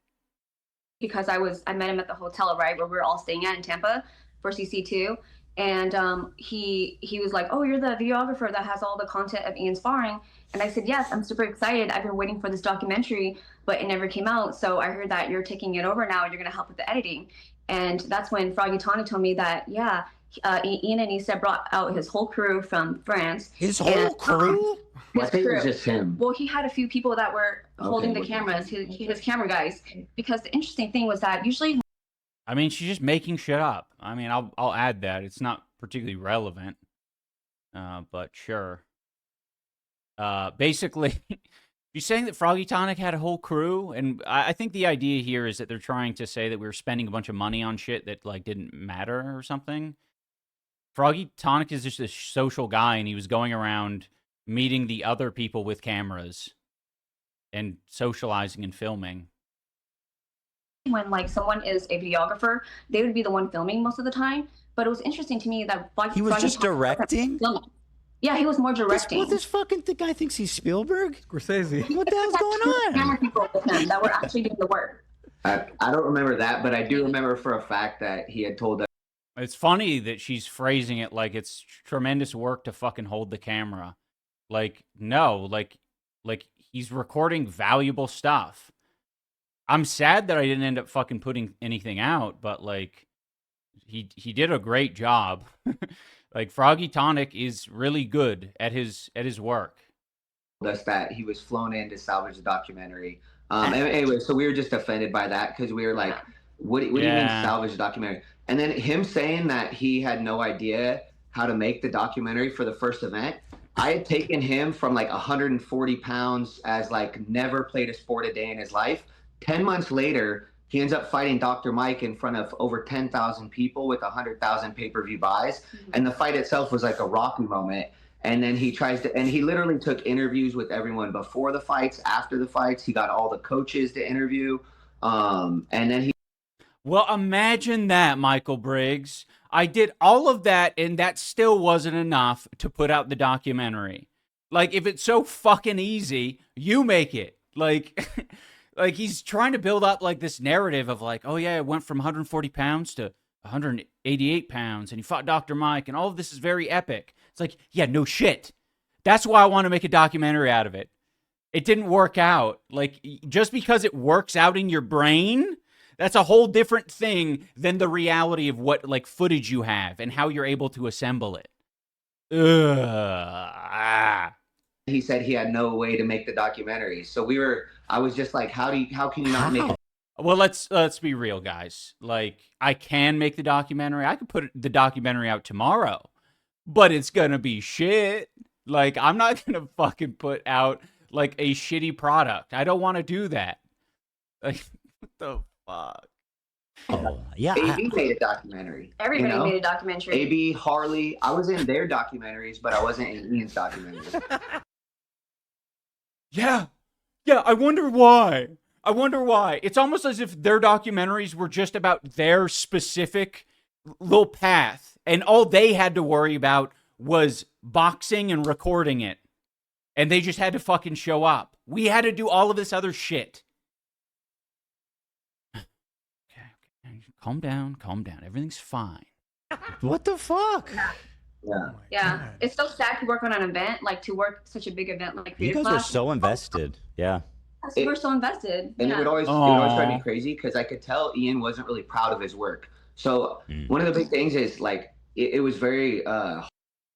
Because I met him at the hotel, right, where we were all staying at in Tampa for CC2. And he was like, oh, you're the videographer that has all the content of Ian sparring. And I said, yes, I'm super excited. I've been waiting for this documentary, but it never came out. So I heard that you're taking it over now and you're going to help with the editing. And that's when Froggy Tonic told me that, yeah, Ian and Issa brought out his whole crew from France. His whole crew? I think it was just him. Well, he had a few people that were holding the cameras, his camera guys. Because the interesting thing was that usually... I mean, she's just making shit up. I mean, I'll add that. It's not particularly relevant, but sure. Basically, you're saying that Froggy Tonic had a whole crew, and I think the idea here is that they're trying to say that we were spending a bunch of money on shit that like didn't matter or something. Froggy Tonic is just a social guy, and he was going around meeting the other people with cameras and socializing and filming. When like someone is a videographer, they would be the one filming most of the time. But it was interesting to me that he was just directing. Yeah, he was more directing. This fucking guy thinks he's Spielberg? Scorsese. What the hell's going on? Camera people with him that were actually doing the work. I don't remember that, but I do remember for a fact that he had told us It's funny that she's phrasing it like it's tremendous work to fucking hold the camera. Like, no, like he's recording valuable stuff. I'm sad that I didn't end up fucking putting anything out, but like he did a great job. Like Froggy Tonic is really good at his work. Us that he was flown in to salvage the documentary. Anyway, so we were just offended by that because we were like, what do you mean salvage the documentary? And then him saying that he had no idea how to make the documentary for the first event. I had taken him from like 140 pounds as like never played a sport a day in his life. 10 months later, he ends up fighting Dr. Mike in front of over 10,000 people with 100,000 pay-per-view buys. And the fight itself was like a Rocky moment. And then he he literally took interviews with everyone before the fights, after the fights. He got all the coaches to interview. And then he. Well, imagine that, Michael Briggs. I did all of that, and that still wasn't enough to put out the documentary. Like, if it's so fucking easy, you make it. Like, like he's trying to build up like this narrative of like, oh yeah, it went from 140 pounds to 188 pounds, and he fought Dr. Mike, and all of this is very epic. It's like, yeah, no shit. That's why I want to make a documentary out of it. It didn't work out. Like, just because it works out in your brain, that's a whole different thing than the reality of what like footage you have and how you're able to assemble it. He said he had no way to make the documentary. So I was just like, how can you not make it? Well, let's be real, guys. Like, I can make the documentary. I could put the documentary out tomorrow, but it's gonna be shit. Like, I'm not gonna fucking put out like a shitty product. I don't want to do that. Like, what the fuck? Oh, yeah. AB made a documentary. Everybody made a documentary. AB, Harley. I was in their documentaries, but I wasn't in Ian's documentaries. Yeah. I wonder why. It's almost as if their documentaries were just about their specific little path, and all they had to worry about was boxing and recording it. And they just had to fucking show up. We had to do all of this other shit. Okay. Calm down. Everything's fine. What the fuck? Yeah. It's so sad to work on an event, like to work such a big event like You guys were so invested. Yeah. We were so invested. And it would always drive me crazy because I could tell Ian wasn't really proud of his work. So one of the big things is like it was very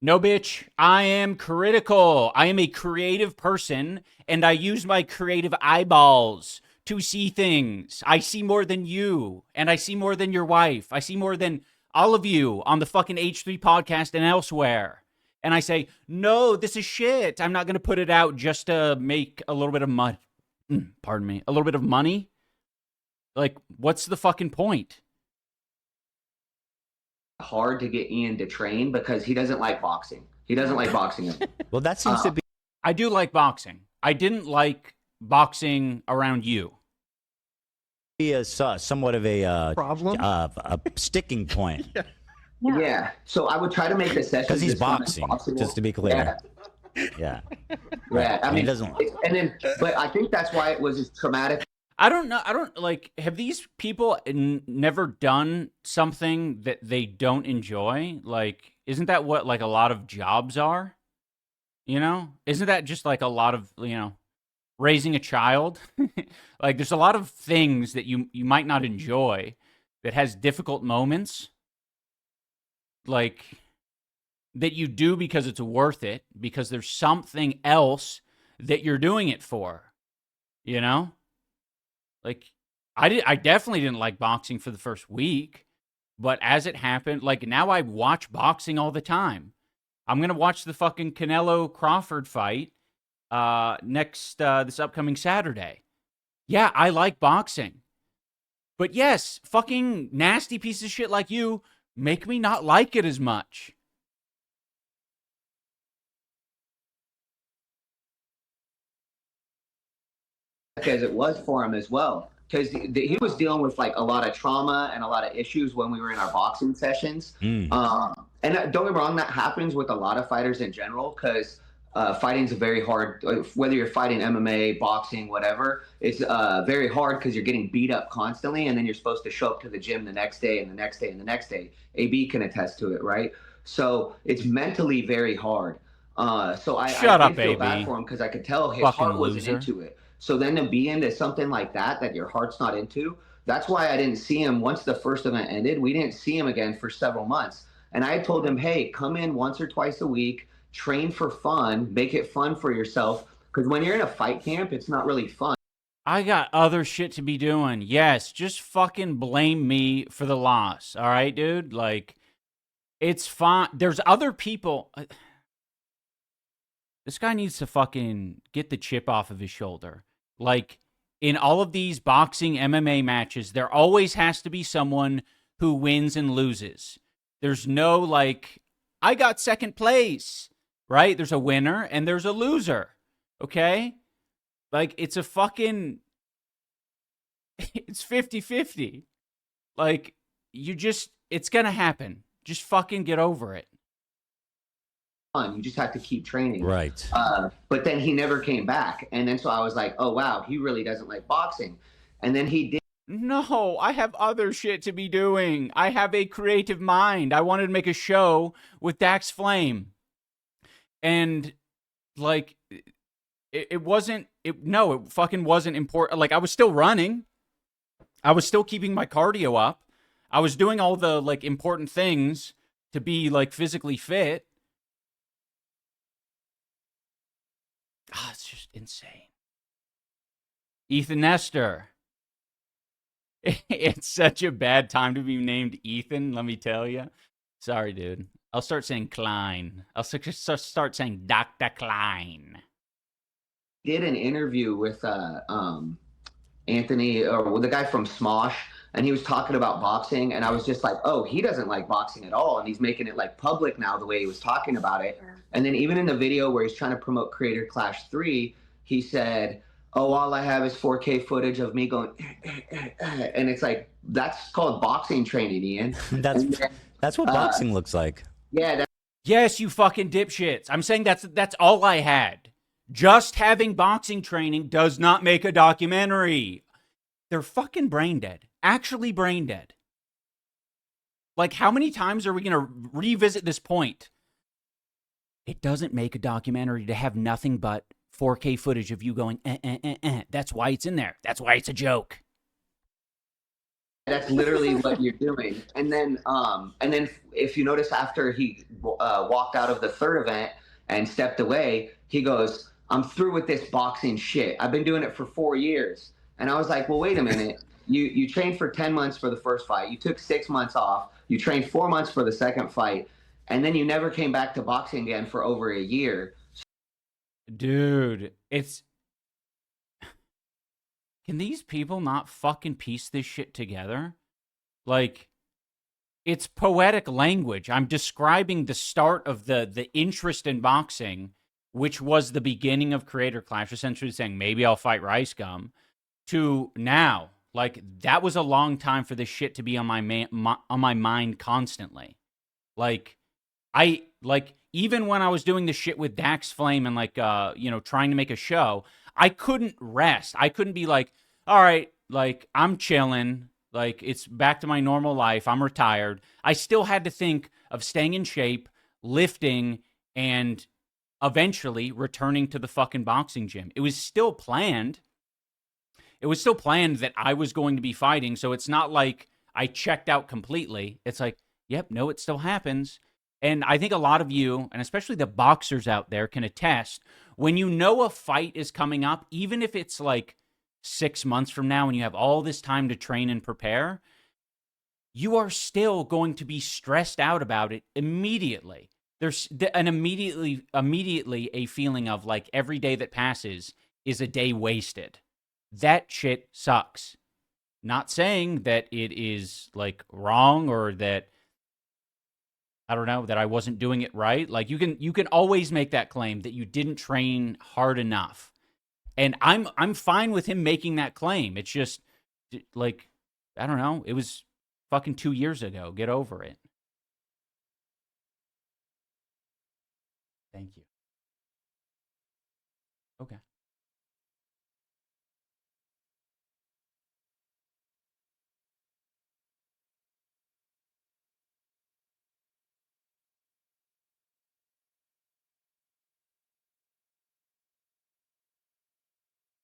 no, bitch. I am critical. I am a creative person, and I use my creative eyeballs to see things. I see more than you, and I see more than your wife. I see more than all of you on the fucking H3 podcast and elsewhere. And I say, no, this is shit. I'm not going to put it out just to make a little bit of money. Pardon me. A little bit of money? Like, what's the fucking point? hard to get Ian to train because he doesn't like boxing. He doesn't like boxing. Well, that seems to be. I do like boxing. I didn't like boxing around you. Be a somewhat of a problem, a sticking point. Yeah. So I would try to make the session because he's boxing. Just to be clear. Yeah. Yeah. I mean, he doesn't. And then, but I think that's why it was as traumatic. I don't know. I don't like. Have these people never done something that they don't enjoy? Like, isn't that what like a lot of jobs are? You know, isn't that just like a lot of raising a child? Like, there's a lot of things that you might not enjoy that has difficult moments. Like, that you do because it's worth it, because there's something else that you're doing it for, you know? Like, I definitely didn't like boxing for the first week, but as it happened, like, now I watch boxing all the time. I'm going to watch the fucking Canelo Crawford fight this upcoming Saturday. Yeah, I like boxing. But yes, fucking nasty piece of shit like you make me not like it as much. Because it was for him as well. Because he was dealing with like a lot of trauma and a lot of issues when we were in our boxing sessions. And don't get me wrong, that happens with a lot of fighters in general. Because fighting's a very hard, whether you're fighting MMA, boxing, whatever, it's very hard because you're getting beat up constantly. And then you're supposed to show up to the gym the next day and the next day and the next day. AB can attest to it, right? So it's mentally very hard. So I did feel bad for him because I could tell his heart wasn't into it. So then to be into something like that your heart's not into, that's why I didn't see him once the first event ended. We didn't see him again for several months. And I told him, hey, come in once or twice a week, train for fun, make it fun for yourself. Because when you're in a fight camp, it's not really fun. I got other shit to be doing. Yes, just fucking blame me for the loss. All right, dude? Like, it's fine. There's other people. This guy needs to fucking get the chip off of his shoulder. Like, in all of these boxing MMA matches, there always has to be someone who wins and loses. There's no, like, I got second place, right? There's a winner and there's a loser, okay? Like, it's a fucking, it's 50-50. Like, it's gonna happen. Just fucking get over it. You just have to keep training. Right. But then he never came back. And then so I was like, oh, wow, he really doesn't like boxing. And then he did. No, I have other shit to be doing. I have a creative mind. I wanted to make a show with Dax Flame. And, like, it fucking wasn't important. Like, I was still running. I was still keeping my cardio up. I was doing all the, like, important things to be, like, physically fit. Ah, it's just insane. Ethan Nestor. It's such a bad time to be named Ethan, let me tell you. Sorry, dude. I'll start saying Klein. I'll start saying Dr. Klein. Did an interview with Anthony, or the guy from Smosh, and he was talking about boxing, and I was just like, oh, he doesn't like boxing at all, and he's making it like public now the way he was talking about it. And then even in the video where he's trying to promote Creator Clash 3, he said, oh, all I have is 4K footage of me going, and it's like, that's called boxing training, Ian. That's what boxing looks like. Yeah. Yes, you fucking dipshits. I'm saying that's all I had. Just having boxing training does not make a documentary. They're fucking brain dead. Actually brain dead. Like, how many times are we going to revisit this point? It doesn't make a documentary to have nothing but 4K footage of you going, That's why it's in there. That's why it's a joke. That's literally what you're doing. And then if you notice, after he walked out of the third event and stepped away, he goes, I'm through with this boxing shit. I've been doing it for 4 years. And I was like, well, wait a minute. You trained for 10 months for the first fight. You took 6 months off. You trained 4 months for the second fight. And then you never came back to boxing again for over a year. Dude, can these people not fucking piece this shit together? Like, it's poetic language. I'm describing the start of the interest in boxing, which was the beginning of Creator Clash, essentially saying, maybe I'll fight Rice Gum, to now. Like, that was a long time for this shit to be on my mind constantly. Like, even when I was doing the shit with Dax Flame and, like, trying to make a show, I couldn't rest. I couldn't be like, all right, like, I'm chilling. Like, it's back to my normal life. I'm retired. I still had to think of staying in shape, lifting, and eventually returning to the fucking boxing gym. It was still planned. It was still planned that I was going to be fighting, so it's not like I checked out completely. It's like, yep, no, it still happens. And I think a lot of you, and especially the boxers out there, can attest, when you know a fight is coming up, even if it's like 6 months from now and you have all this time to train and prepare, you are still going to be stressed out about it immediately. There's an immediately a feeling of like every day that passes is a day wasted. That shit sucks. Not saying that it is like wrong or that, I don't know, that I wasn't doing it right. Like, you can always make that claim that you didn't train hard enough. And I'm fine with him making that claim. It's just, like, I don't know. It was fucking 2 years ago. Get over it. Thank you. Okay.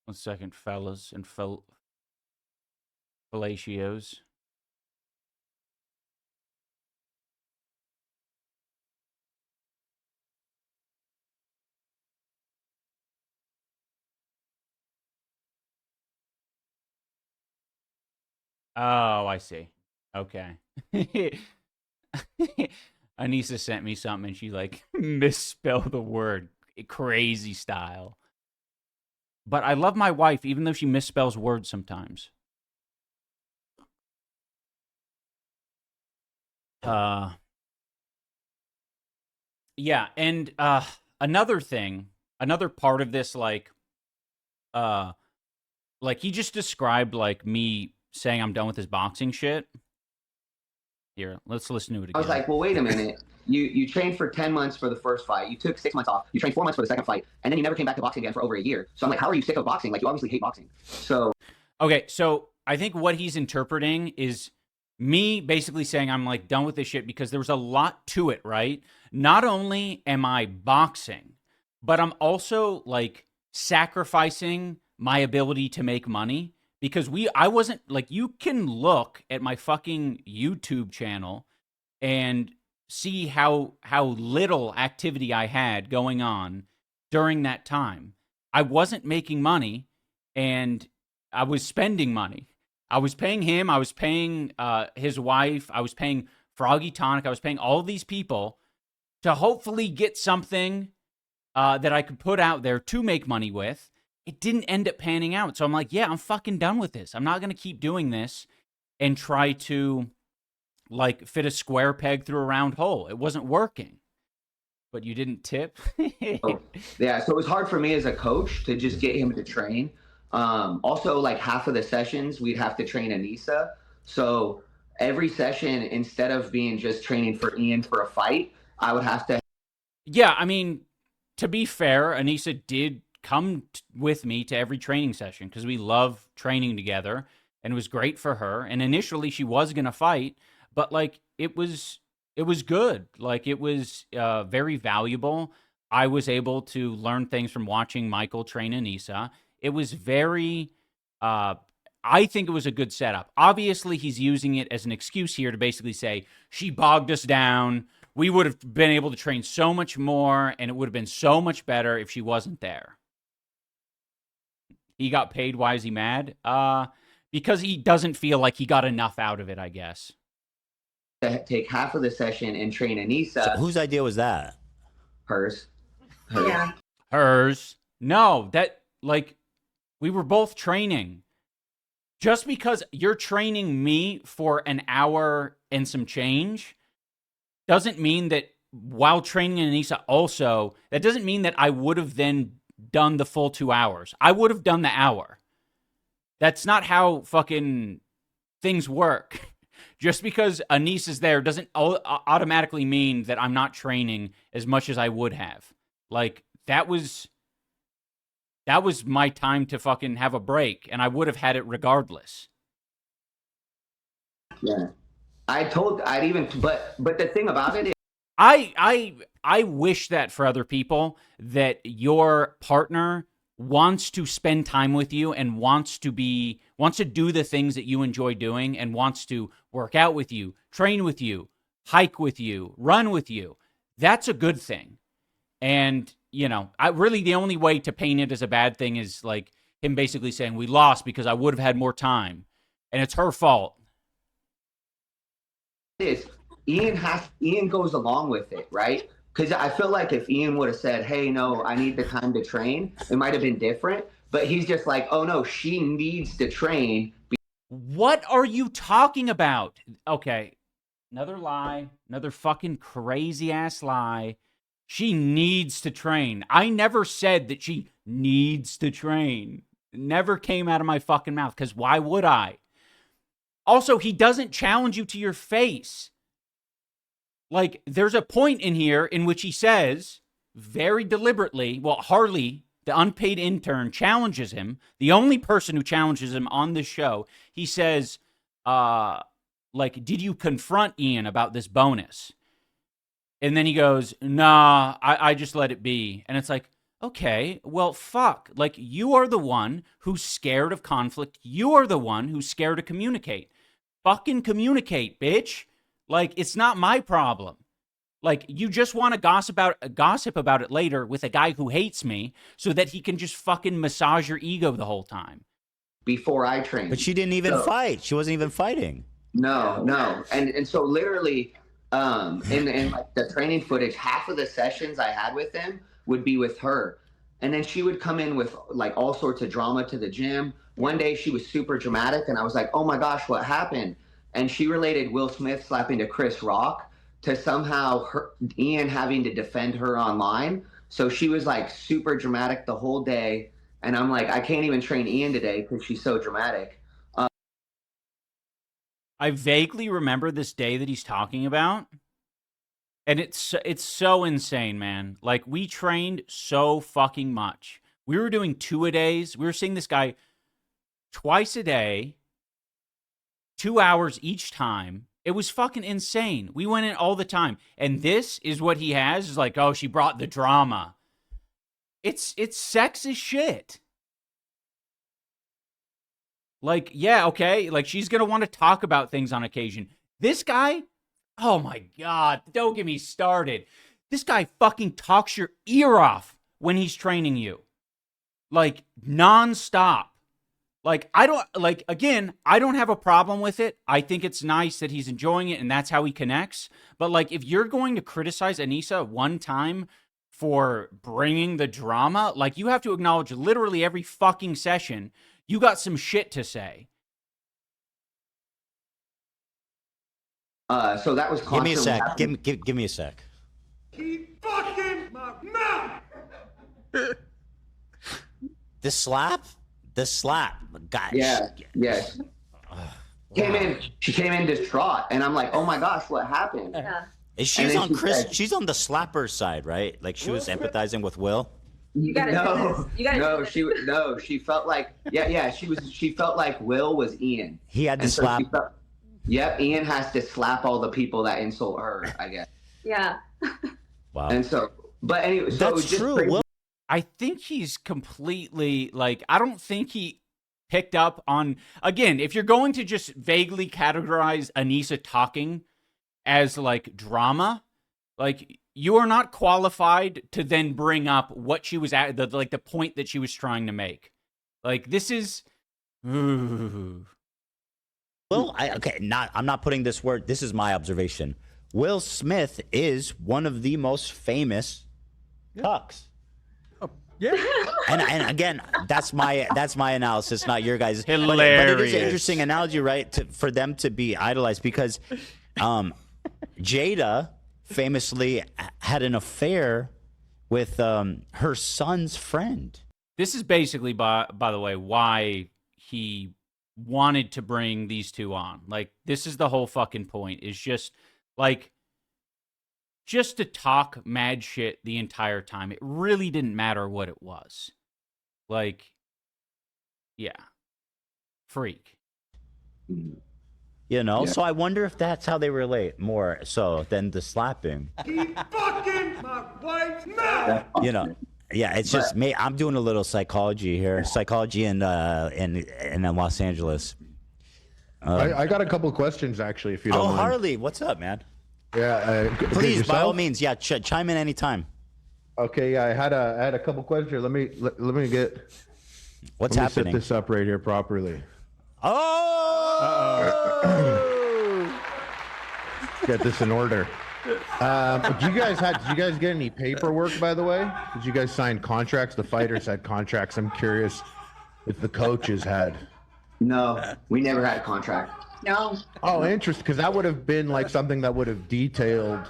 One second, fellas and fellatios. Oh, I see. Okay. Anissa sent me something and she like misspelled the word crazy style. But I love my wife even though she misspells words sometimes. Yeah, and another thing, another part of this like he just described like me saying I'm done with his boxing shit. Here, let's listen to it again. I was like, well, wait a minute. You trained for 10 months for the first fight. You took 6 months off. You trained 4 months for the second fight. And then you never came back to boxing again for over a year. So I'm like, how are you sick of boxing? Like, you obviously hate boxing. So. Okay, so I think what he's interpreting is me basically saying I'm like done with this shit because there was a lot to it, right? Not only am I boxing, but I'm also like sacrificing my ability to make money because I wasn't like, you can look at my fucking YouTube channel and see how little activity I had going on during that time. I wasn't making money and I was spending money. I was paying him, I was paying his wife, I was paying Froggy Tonic, I was paying all these people to hopefully get something that I could put out there to make money with. It didn't end up panning out. So I'm like, yeah, I'm fucking done with this. I'm not going to keep doing this and try to like fit a square peg through a round hole. It wasn't working. But you didn't tip? Yeah, so it was hard for me as a coach to just get him to train. Also, like half of the sessions, we'd have to train Anissa. So every session, instead of being just training for Ian for a fight, I would have to. Yeah, I mean, to be fair, Anissa did come with me to every training session because we love training together and it was great for her. And initially she was going to fight, but like it was good. Like it was very valuable. I was able to learn things from watching Michael train Anissa. It was very, I think it was a good setup. Obviously, he's using it as an excuse here to basically say, she bogged us down. We would have been able to train so much more, and it would have been so much better if she wasn't there. He got paid. Why is he mad? Because he doesn't feel like he got enough out of it, I guess. Take half of the session and train Anissa. So whose idea was that? Hers. Yeah. Hers. No, that, like, we were both training. Just because you're training me for an hour and some change doesn't mean that while training Anissa also, that doesn't mean that I would have then done the full 2 hours. I would have done the hour. That's not how fucking things work. Just because Anissa's there doesn't automatically mean that I'm not training as much as I would have. Like, that was my time to fucking have a break, and I would have had it regardless. Yeah. But the thing about it is, I wish that for other people, that your partner wants to spend time with you and wants to do the things that you enjoy doing and wants to work out with you, train with you, hike with you, run with you. That's a good thing. And, you know, really the only way to paint it as a bad thing is like him basically saying we lost because I would have had more time and it's her fault. Ian goes along with it, right? Because I feel like if Ian would have said, hey, no, I need the time to train, it might have been different. But he's just like, oh, no, she needs to train. What are you talking about? Okay, another lie, another fucking crazy-ass lie. She needs to train. I never said that she needs to train. It never came out of my fucking mouth, because why would I? Also, he doesn't challenge you to your face. Like, there's a point in here in which he says, very deliberately, well, Harley the unpaid intern, challenges him, the only person who challenges him on this show. He says, like, did you confront Ian about this bonus? And then he goes, nah, I just let it be. And it's like, okay, well, fuck. Like, you are the one who's scared of conflict. You are the one who's scared to communicate. Fucking communicate, bitch. Like, it's not my problem. Like, you just want to gossip about it later with a guy who hates me so that he can just fucking massage your ego the whole time. Before I trained. But she didn't even fight. She wasn't even fighting. No. And so literally, in like the training footage, half of the sessions I had with him would be with her. And then she would come in with like all sorts of drama to the gym. One day she was super dramatic and I was like, oh my gosh, what happened? And she related Will Smith slapping to Chris Rock to somehow Ian having to defend her online. So she was like super dramatic the whole day. And I'm like, I can't even train Ian today because she's so dramatic. I vaguely remember this day that he's talking about. And it's so insane, man. Like, we trained so fucking much. We were doing 2-a-days. We were seeing this guy twice a day, 2 hours each time. It was fucking insane. We went in all the time. And this is what he has, is like, oh, she brought the drama. It's sex as shit. Like, yeah, okay. Like, she's going to want to talk about things on occasion. This guy, oh my God, don't get me started. This guy fucking talks your ear off when he's training you. Like, nonstop. Like, I don't have a problem with it. I think it's nice that he's enjoying it and that's how he connects. But, like, if you're going to criticize Anissa one time for bringing the drama, like, you have to acknowledge literally every fucking session you got some shit to say. So that was Give me a sec. happening. Give me a sec. Keep fucking my mouth! The slap? The slap. Gosh. Yeah, yes. She came in distraught, and I'm like, oh my gosh, what happened? Yeah. She's on she's on the slapper side, right? Like, she was empathizing with Will. You gotta She felt like she felt like Will was Ian. He had to slap. Yep, Ian has to slap all the people that insult her, I guess. Yeah. Wow. And so, but anyway, so That's just true. crazy. Will I think he's completely, like, I don't think he picked up on, again, if you're going to just vaguely categorize Anissa talking as, like, drama, like, you are not qualified to then bring up what she was at, the point that she was trying to make. Like, this is... Ooh. Well, I'm not putting this word. This is my observation. Will Smith is one of the most famous cucks. Yeah. And again, that's my analysis, not your guys'. Hilarious. But it is an interesting analogy, right? For them to be idolized, because Jada famously had an affair with her son's friend. This is basically, by the way, why he wanted to bring these two on. Like, this is the whole fucking point, is just, like, just to talk mad shit the entire time. It really didn't matter what it was. Like, yeah. Freak. You know, so I wonder if that's how they relate more so than the slapping. Keep fucking my wife's mouth! You know, yeah, it's just me. I'm doing a little psychology here, psychology in Los Angeles. I got a couple questions actually, if you don't Oh, mind. Harley, what's up, man? Yeah, Please, by all means, yeah, chime in anytime. Okay, yeah, I had a couple questions here. Let me get. What's let me happening? set this up right here properly. Oh! Get this in order. Did you guys get any paperwork, by the way? Did you guys sign contracts? The fighters had contracts. I'm curious if the coaches had. No, we never had a contract. No. Oh, interesting, because that would have been like something that would have detailed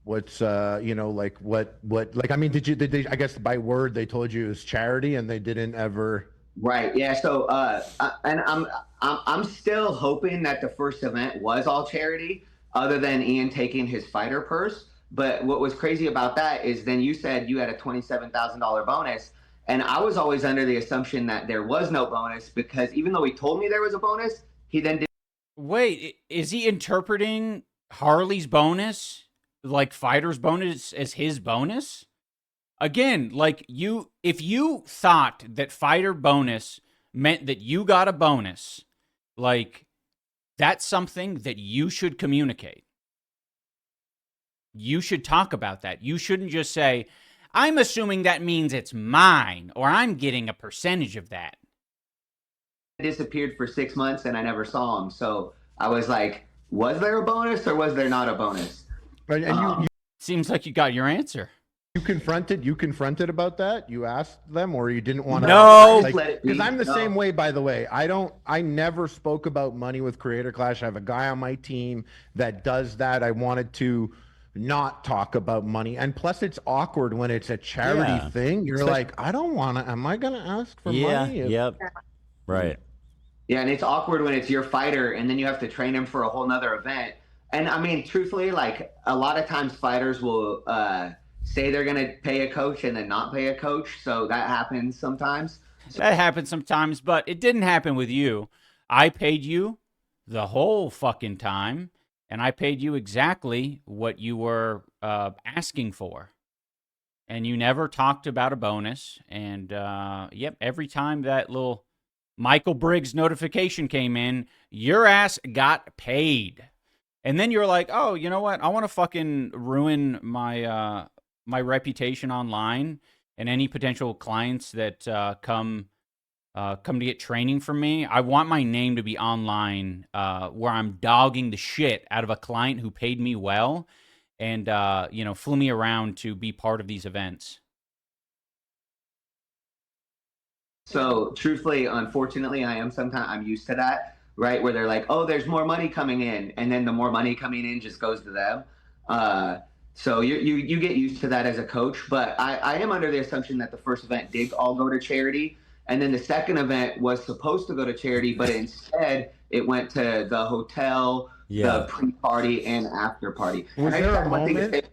what's like what like, I mean, did they, I guess by word they told you it was charity and they didn't ever. Right. Yeah. So, and I'm still hoping that the first event was all charity, other than Ian taking his fighter purse. But what was crazy about that is then you said you had a $27,000 bonus. And I was always under the assumption that there was no bonus because even though he told me there was a bonus, he then did. Wait, is he interpreting Harley's bonus, like Fighter's bonus, as his bonus? Again, like if you thought that Fighter bonus meant that you got a bonus, like that's something that you should communicate. You should talk about that. You shouldn't just say, I'm assuming that means it's mine or I'm getting a percentage of that. Disappeared for 6 months and I never saw him. So I was like, was there a bonus or was there not a bonus? And you Seems like you got your answer. You confronted about that? You asked them, or you didn't want to? No, because I'm the same way. By the way, I never spoke about money with Creator Clash. I have a guy on my team that does that. I wanted to not talk about money, and plus, it's awkward when it's a charity thing. You're like, I don't want to. Am I going to ask for money? Yep. Right. Yeah, and it's awkward when it's your fighter, and then you have to train him for a whole nother event. And I mean, truthfully, like a lot of times, fighters will say they're going to pay a coach and then not pay a coach. So that happens sometimes. That happens sometimes, but it didn't happen with you. I paid you the whole fucking time, and I paid you exactly what you were asking for. And you never talked about a bonus. And, yep, every time that little Michael Briggs notification came in, your ass got paid. And then you're like, oh, you know what? I want to fucking ruin my my reputation online, and any potential clients that come to get training from me. I want my name to be online where I'm dogging the shit out of a client who paid me well and flew me around to be part of these events. So truthfully, unfortunately, I'm used to that, right? Where they're like, oh, there's more money coming in. And then the more money coming in just goes to them. So you get used to that as a coach, but I am under the assumption that the first event did all go to charity. And then the second event was supposed to go to charity, but instead it went to the hotel, the pre-party and after party. Was and there a moment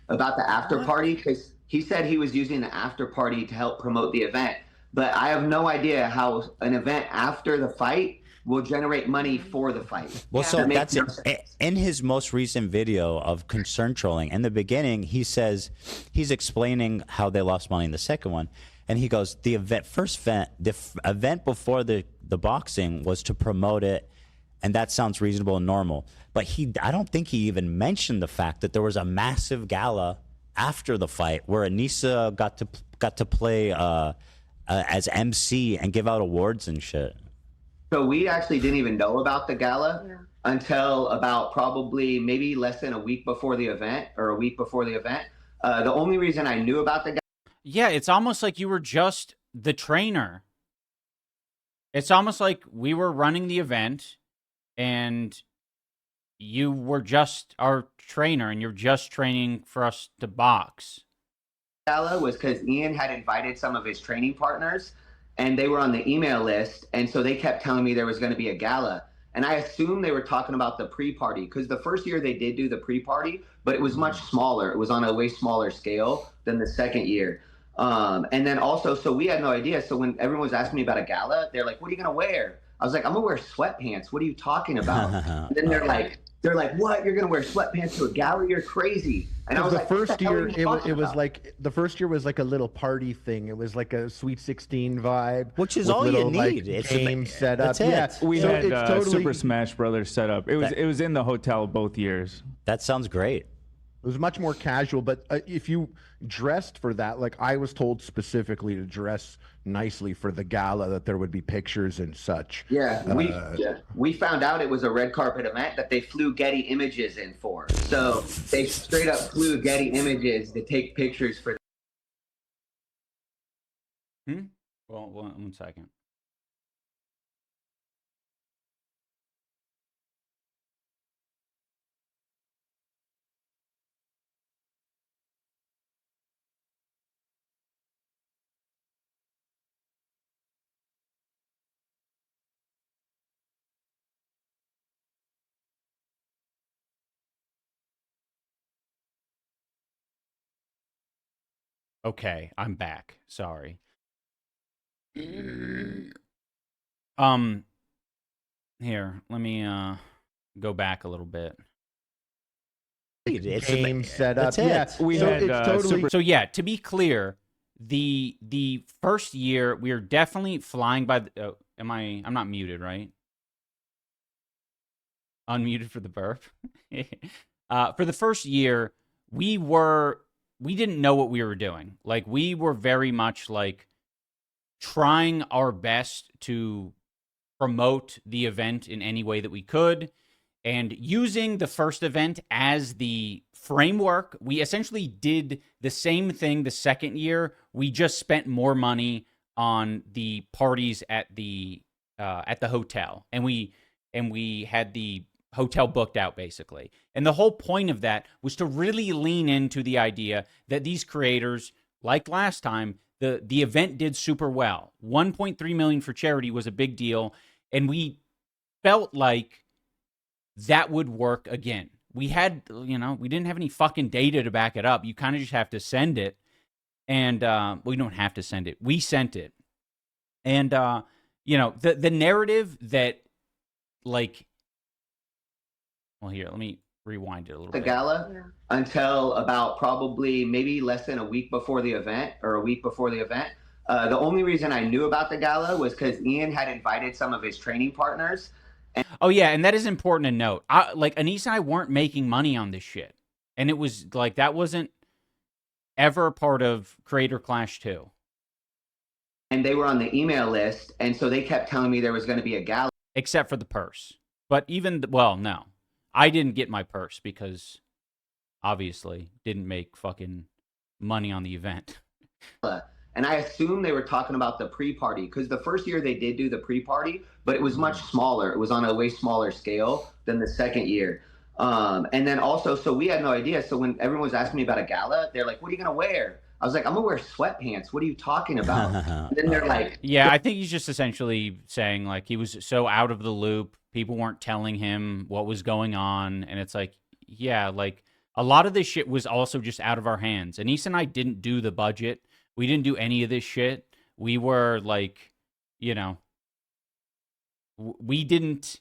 about the after party? Because he said he was using the after party to help promote the event, but I have no idea how an event after the fight will generate money for the fight. Well, so that's it. In his most recent video of concern trolling, in the beginning, he says he's explaining how they lost money in the second one, and he goes, the event before the boxing was to promote it, and that sounds reasonable and normal. But I don't think he even mentioned the fact that there was a massive gala after the fight where Anissa got to play as MC and give out awards and shit. So we actually didn't even know about the gala until about probably maybe less than a week before the event, or a week before the event. The only reason I knew about the gala. Yeah, it's almost like you were just the trainer. It's almost like we were running the event and you were just our trainer and you're just training for us to box. Gala was because Ian had invited some of his training partners and they were on the email list. And so they kept telling me there was going to be a gala. And I assumed they were talking about the pre-party because the first year they did do the pre-party, but it was much smaller. It was on a way smaller scale than the second year. And then also, so we had no idea. So when everyone was asking me about a gala, they're like, what are you going to wear? I was like, I'm going to wear sweatpants. What are you talking about? And then they're like, what? You're going to wear sweatpants to a gala? You're crazy. And I was like, first year, the first year was like a little party thing. It was like a Sweet 16 vibe, which is all you need. It's game set up. Yeah, we had Super Smash Brothers set up. It was in the hotel both years. That sounds great. It was much more casual, but if you dressed for that, like I was told specifically to dress nicely for the gala, that there would be pictures and such. Yeah, we found out it was a red carpet event that they flew Getty Images in for. So they straight up flew Getty Images to take pictures for. Well, one second. Okay, I'm back. Sorry. Here, let me go back a little bit. It's Game set up. That's it. Yeah, We so had, it's totally. So yeah, to be clear, the first year we are definitely flying by the, I'm not muted, right? Unmuted for the burp. For the first year, we didn't know what we were doing. Like, we were very much like trying our best to promote the event in any way that we could, and using the first event as the framework. We essentially did the same thing the second year. We just spent more money on the parties at the hotel, and we had the hotel booked out, basically. And the whole point of that was to really lean into the idea that these creators, like last time, the event did super well. 1.3 million for charity was a big deal, and we felt like that would work again. We had, we didn't have any fucking data to back it up. You kind of just have to send it. And we don't have to send it. We sent it. And, the narrative that, like, well, here, let me rewind it a little bit. The gala until about probably maybe less than a week before the event, or a week before the event. The only reason I knew about the gala was because Ian had invited some of his training partners. Oh, yeah, and that is important to note. Anissa and I weren't making money on this shit. And it was, like, that wasn't ever part of Creator Clash 2. And they were on the email list, and so they kept telling me there was going to be a gala. Except for the purse. But no. I didn't get my purse because, obviously, didn't make fucking money on the event. And I assume they were talking about the pre-party, because the first year they did do the pre-party, but it was much smaller. It was on a way smaller scale than the second year. And then also, so we had no idea. So when everyone was asking me about a gala, they're like, what are you going to wear? I was like, I'm going to wear sweatpants. What are you talking about? And then they're like... Yeah, I think he's just essentially saying, like, he was so out of the loop. People weren't telling him what was going on. And it's like, yeah, like, a lot of this shit was also just out of our hands. Anissa and I didn't do the budget. We didn't do any of this shit. We were like, we didn't.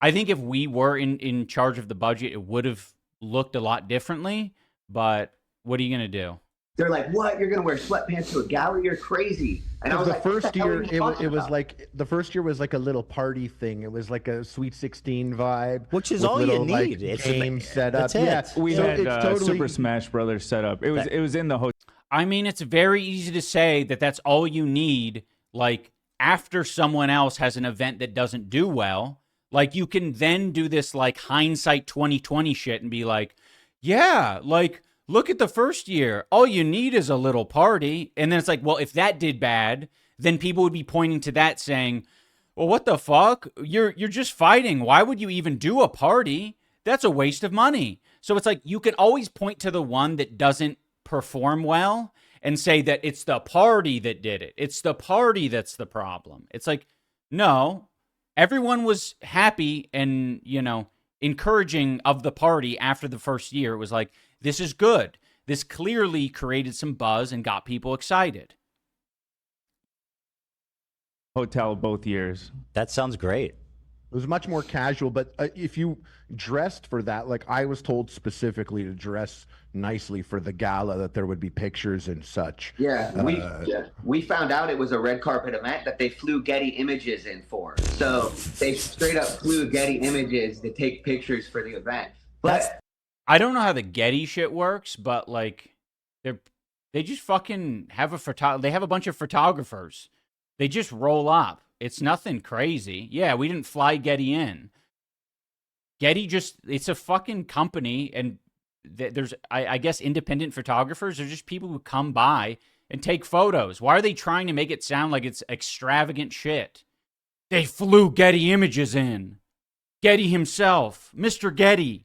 I think if we were in charge of the budget, it would have looked a lot differently. But what are you going to do? They're like, what? You're going to wear sweatpants to a gala? You're crazy. And I was the like, first year, it was about? like, the first year was like a little party thing. It was like a Sweet 16 vibe. Which is with all little, you need. Like, It's game set up. that's it. Yeah. We So had it's totally... Super Smash Brothers set up. It was in the hotel. I mean, it's very easy to say that that's all you need, like, after someone else has an event that doesn't do well. Like, you can then do this, like, hindsight 2020 shit and be like, yeah, like, look at the first year. All you need is a little party. And then it's like, well, if that did bad, then people would be pointing to that saying, well, what the fuck? You're just fighting. Why would you even do a party? That's a waste of money. So it's like, you can always point to the one that doesn't perform well and say that it's the party that did it. It's the party that's the problem. It's like, no, everyone was happy and, encouraging of the party after the first year. It was like, this is good. This clearly created some buzz and got people excited. Hotel both years. That sounds great. It was much more casual, but if you dressed for that, like I was told specifically to dress nicely for the gala, that there would be pictures and such. Yeah, we found out it was a red carpet event that they flew Getty Images in for. So they straight up flew Getty Images to take pictures for the event. But I don't know how the Getty shit works, but like they just fucking have they have a bunch of photographers. They just roll up. It's nothing crazy. Yeah, we didn't fly Getty in. Getty it's a fucking company, and there's, I guess, independent photographers. They're just people who come by and take photos. Why are they trying to make it sound like it's extravagant shit? They flew Getty Images in. Getty himself, Mr. Getty.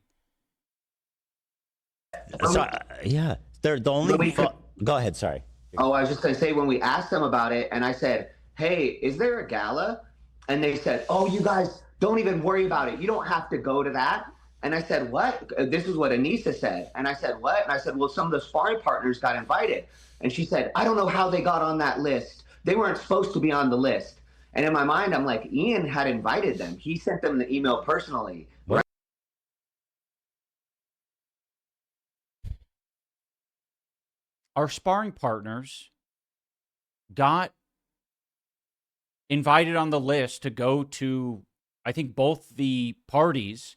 So, yeah, they're the only. Go ahead, sorry. Oh, I was just going to say, when we asked them about it, and I said, hey, is there a gala? And they said, oh, you guys, don't even worry about it. You don't have to go to that. And I said, what? This is what Anissa said. And I said, what? And I said, well, some of the sparring partners got invited. And she said, I don't know how they got on that list. They weren't supposed to be on the list. And in my mind, I'm like, Ian had invited them. He sent them the email personally. What? Our sparring partners got invited on the list to go to, I think, both the parties.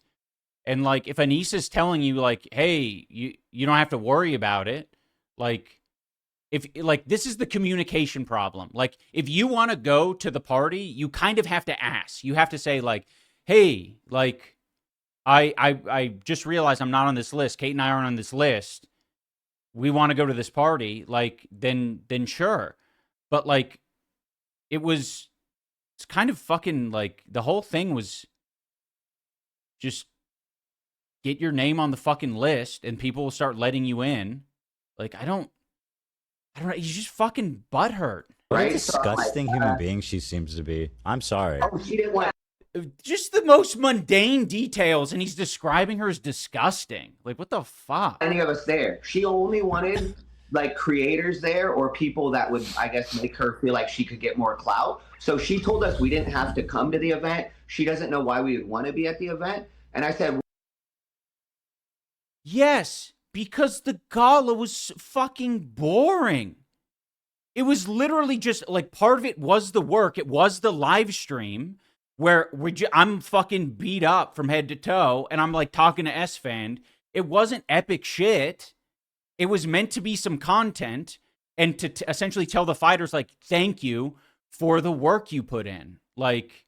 And like, if Anissa's telling you like, hey, you don't have to worry about it. Like, if like, this is the communication problem. Like, if you want to go to the party, you kind of have to ask. You have to say like, hey, like, I just realized I'm not on this list. Kate and I aren't on this list. We want to go to this party. Like, then sure. But like, it's kind of fucking like, the whole thing was just get your name on the fucking list and people will start letting you in. Like, I don't know. He's just fucking butthurt. What a Right? disgusting human being she seems to be. I'm sorry. Oh, she didn't want Just the most mundane details, and he's describing her as disgusting. Like, what the fuck? any of us there. She only wanted like creators there or people that would, I guess, make her feel like she could get more clout. So she told us we didn't have to come to the event. She doesn't know why we would want to be at the event. And I said, Yes, because the gala was fucking boring. It was literally just like, part of it was the work. It was the live stream where I'm fucking beat up from head to toe, and I'm like talking to S-Fan. It wasn't epic shit. It was meant to be some content and to essentially tell the fighters, like, thank you for the work you put in. Like,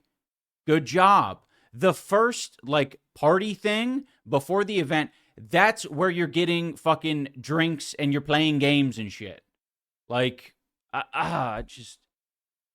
good job. The first, like, party thing before the event, that's where you're getting fucking drinks and you're playing games and shit. Like,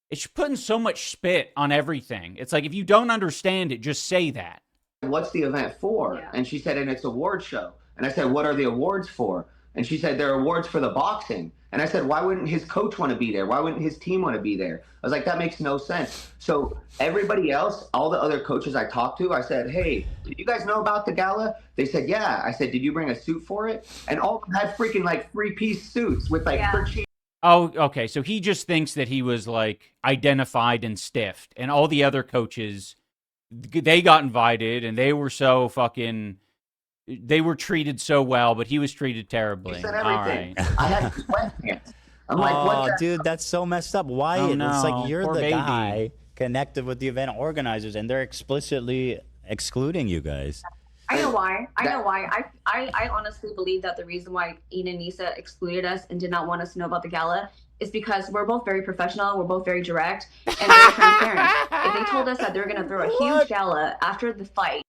it's putting so much spit on everything. It's like, if you don't understand it, just say that. what's the event for? Yeah. And she said, and it's an award show. And I said, what are the awards for? And she said, they're awards for the boxing. And I said, why wouldn't his coach want to be there? Why wouldn't his team want to be there? I was like, that makes no sense. So everybody else, all the other coaches I talked to, I said, hey, did you guys know about the gala? They said, yeah. I said, did you bring a suit for it? And all of them had freaking like 3-piece suits with like kerchief. Oh, okay. So he just thinks that he was like identified and stiffed, and all the other coaches, they got invited and they were so fucking, they were treated so well, but he was treated terribly. He said All everything. right. I had sweatpants. I'm like, Oh, what the dude, that's so messed up. Why? Oh, It's no. like you're Poor the baby. guy connected with the event organizers, and they're explicitly excluding you guys. I know why. I honestly believe that the reason why Ian and Nisa excluded us and did not want us to know about the gala is because we're both very professional, we're both very direct, and very transparent. If they told us that they were going to throw a huge gala after the fight,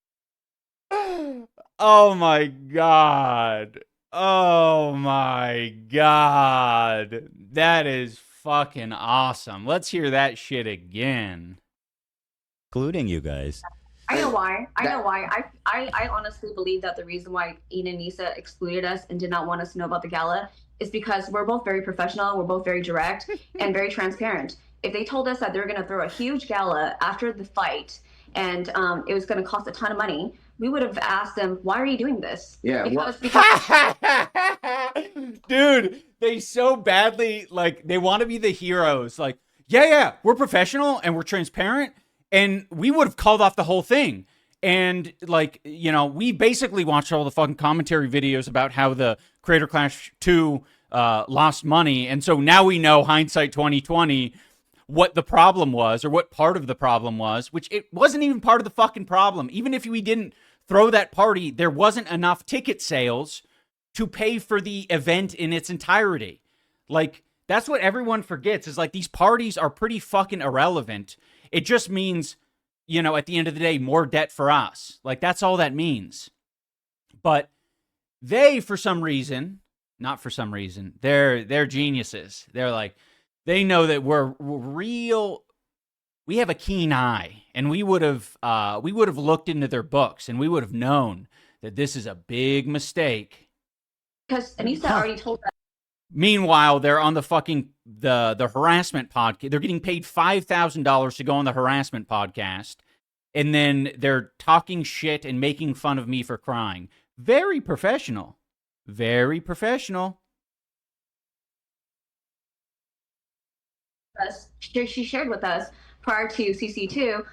Oh my God. Oh my God. That is fucking awesome. Let's hear that shit again. Excluding you guys. I know why. I honestly believe that the reason why Ian and Nisa excluded us and did not want us to know about the gala is because we're both very professional, we're both very direct, and very transparent. If they told us that they were going to throw a huge gala after the fight and it was going to cost a ton of money, we would have asked them, why are you doing this? Yeah, Because Dude, they so badly, like, they want to be the heroes. Like, yeah, we're professional and we're transparent, and we would have called off the whole thing. And, like, you know, we basically watched all the fucking commentary videos about how the Creator Clash 2 lost money. And so now we know, hindsight 2020, what the problem was, or what part of the problem was, which it wasn't even part of the fucking problem. Even if we didn't throw that party, there wasn't enough ticket sales to pay for the event in its entirety. Like, that's what everyone forgets, is like, these parties are pretty fucking irrelevant. It just means, you know, at the end of the day, more debt for us. Like, that's all that means. But they, for some reason, not for some reason, they're geniuses. They're like, they know that we're real. We have a keen eye, and we would have looked into their books, and we would have known that this is a big mistake. because Anissa already told us. Meanwhile, they're on the fucking the harassment podcast. They're getting paid $5,000 to go on the harassment podcast, and then they're talking shit and making fun of me for crying. Very professional. Very professional. She shared with us prior to CC2,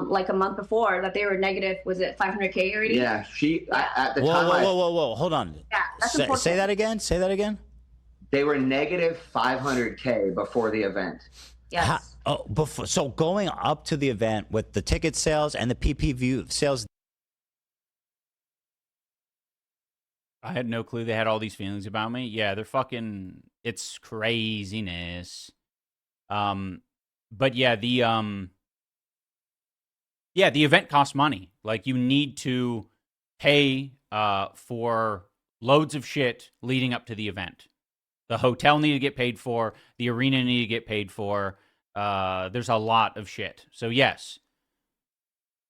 like a month before, that they were negative. Was it 500K already? Yeah, at the Whoa, time. whoa, hold on. Yeah, that's important. Say that again. Say that again. They were negative 500K before the event. Yes. So going up to the event with the ticket sales and the PPV sales. I had no clue they had all these feelings about me. Yeah, they're fucking, it's craziness. But yeah, the event costs money. Like, you need to pay for loads of shit leading up to the event. The hotel need to get paid for, the arena need to get paid for. There's a lot of shit. So yes,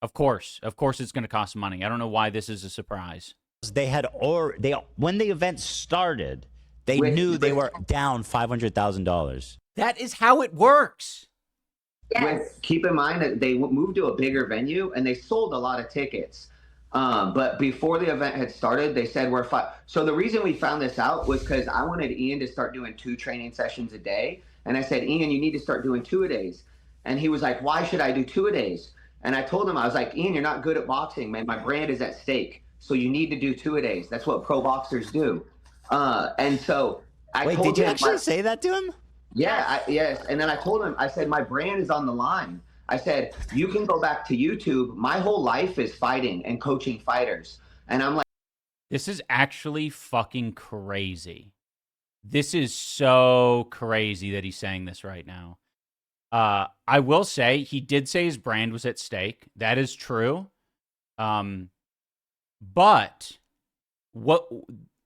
of course it's going to cost money. I don't know why this is a surprise. When the event started, they knew they were down $500,000. That is how it works. Yes. Keep in mind that they moved to a bigger venue and they sold a lot of tickets. But before the event had started, they said we're fine. So the reason we found this out was because I wanted Ian to start doing 2 training sessions a day. And I said, Ian, you need to start doing 2-a-days. And he was like, why should I do 2-a-days? And I told him, I was like, Ian, you're not good at boxing, man. My brand is at stake. So you need to do 2-a-days. That's what pro boxers do. And so I told him. Wait, did you actually say that to him? Yeah, yes. And then I told him, I said, my brand is on the line. I said, you can go back to YouTube. My whole life is fighting and coaching fighters. And I'm like, this is actually fucking crazy. This is so crazy that he's saying this right now. I will say, he did say his brand was at stake. That is true. But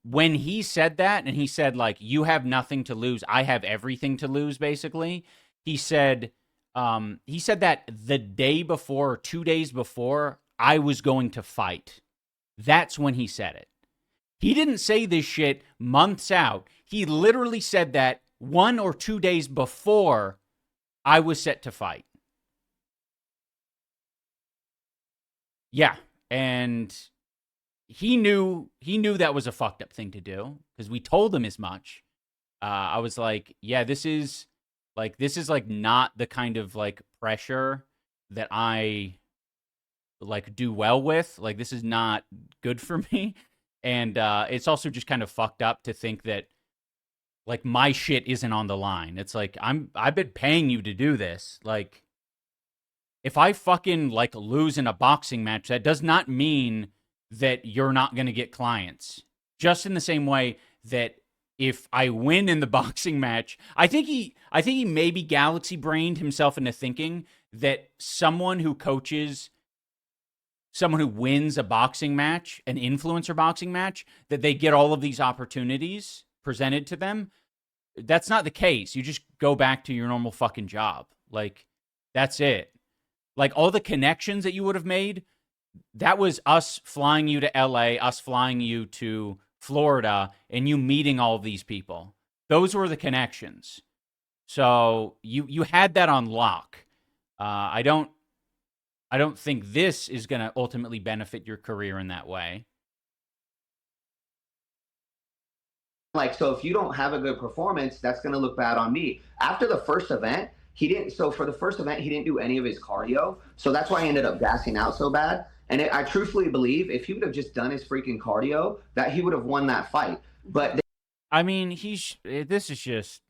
when he said that, and he said, like, you have nothing to lose, I have everything to lose, basically, he said that the day before or 2 days before I was going to fight. That's when he said it. He didn't say this shit months out. He literally said that 1 or 2 days before I was set to fight. Yeah, and he knew that was a fucked up thing to do, because we told him as much. I was like, yeah, this is like not the kind of like pressure that I like do well with. Like, this is not good for me. And it's also just kind of fucked up to think that like my shit isn't on the line. It's like, I've been paying you to do this. Like, if I fucking like lose in a boxing match, that does not mean that you're not going to get clients. Just in the same way that if I win in the boxing match, I think he maybe galaxy brained himself into thinking that someone who wins a boxing match, an influencer boxing match, that they get all of these opportunities presented to them. That's not the case. You just go back to your normal fucking job. Like, that's it. Like, all the connections that you would have made, that was us flying you to LA, us flying you to Florida, and you meeting all of these people. Those were the connections. So you had that on lock. I don't think this is going to ultimately benefit your career in that way. Like, so if you don't have a good performance, that's going to look bad on me. After the first event, for the first event, he didn't do any of his cardio. So that's why I ended up gassing out so bad. And I truthfully believe if he would have just done his freaking cardio, that he would have won that fight. But I mean, this is just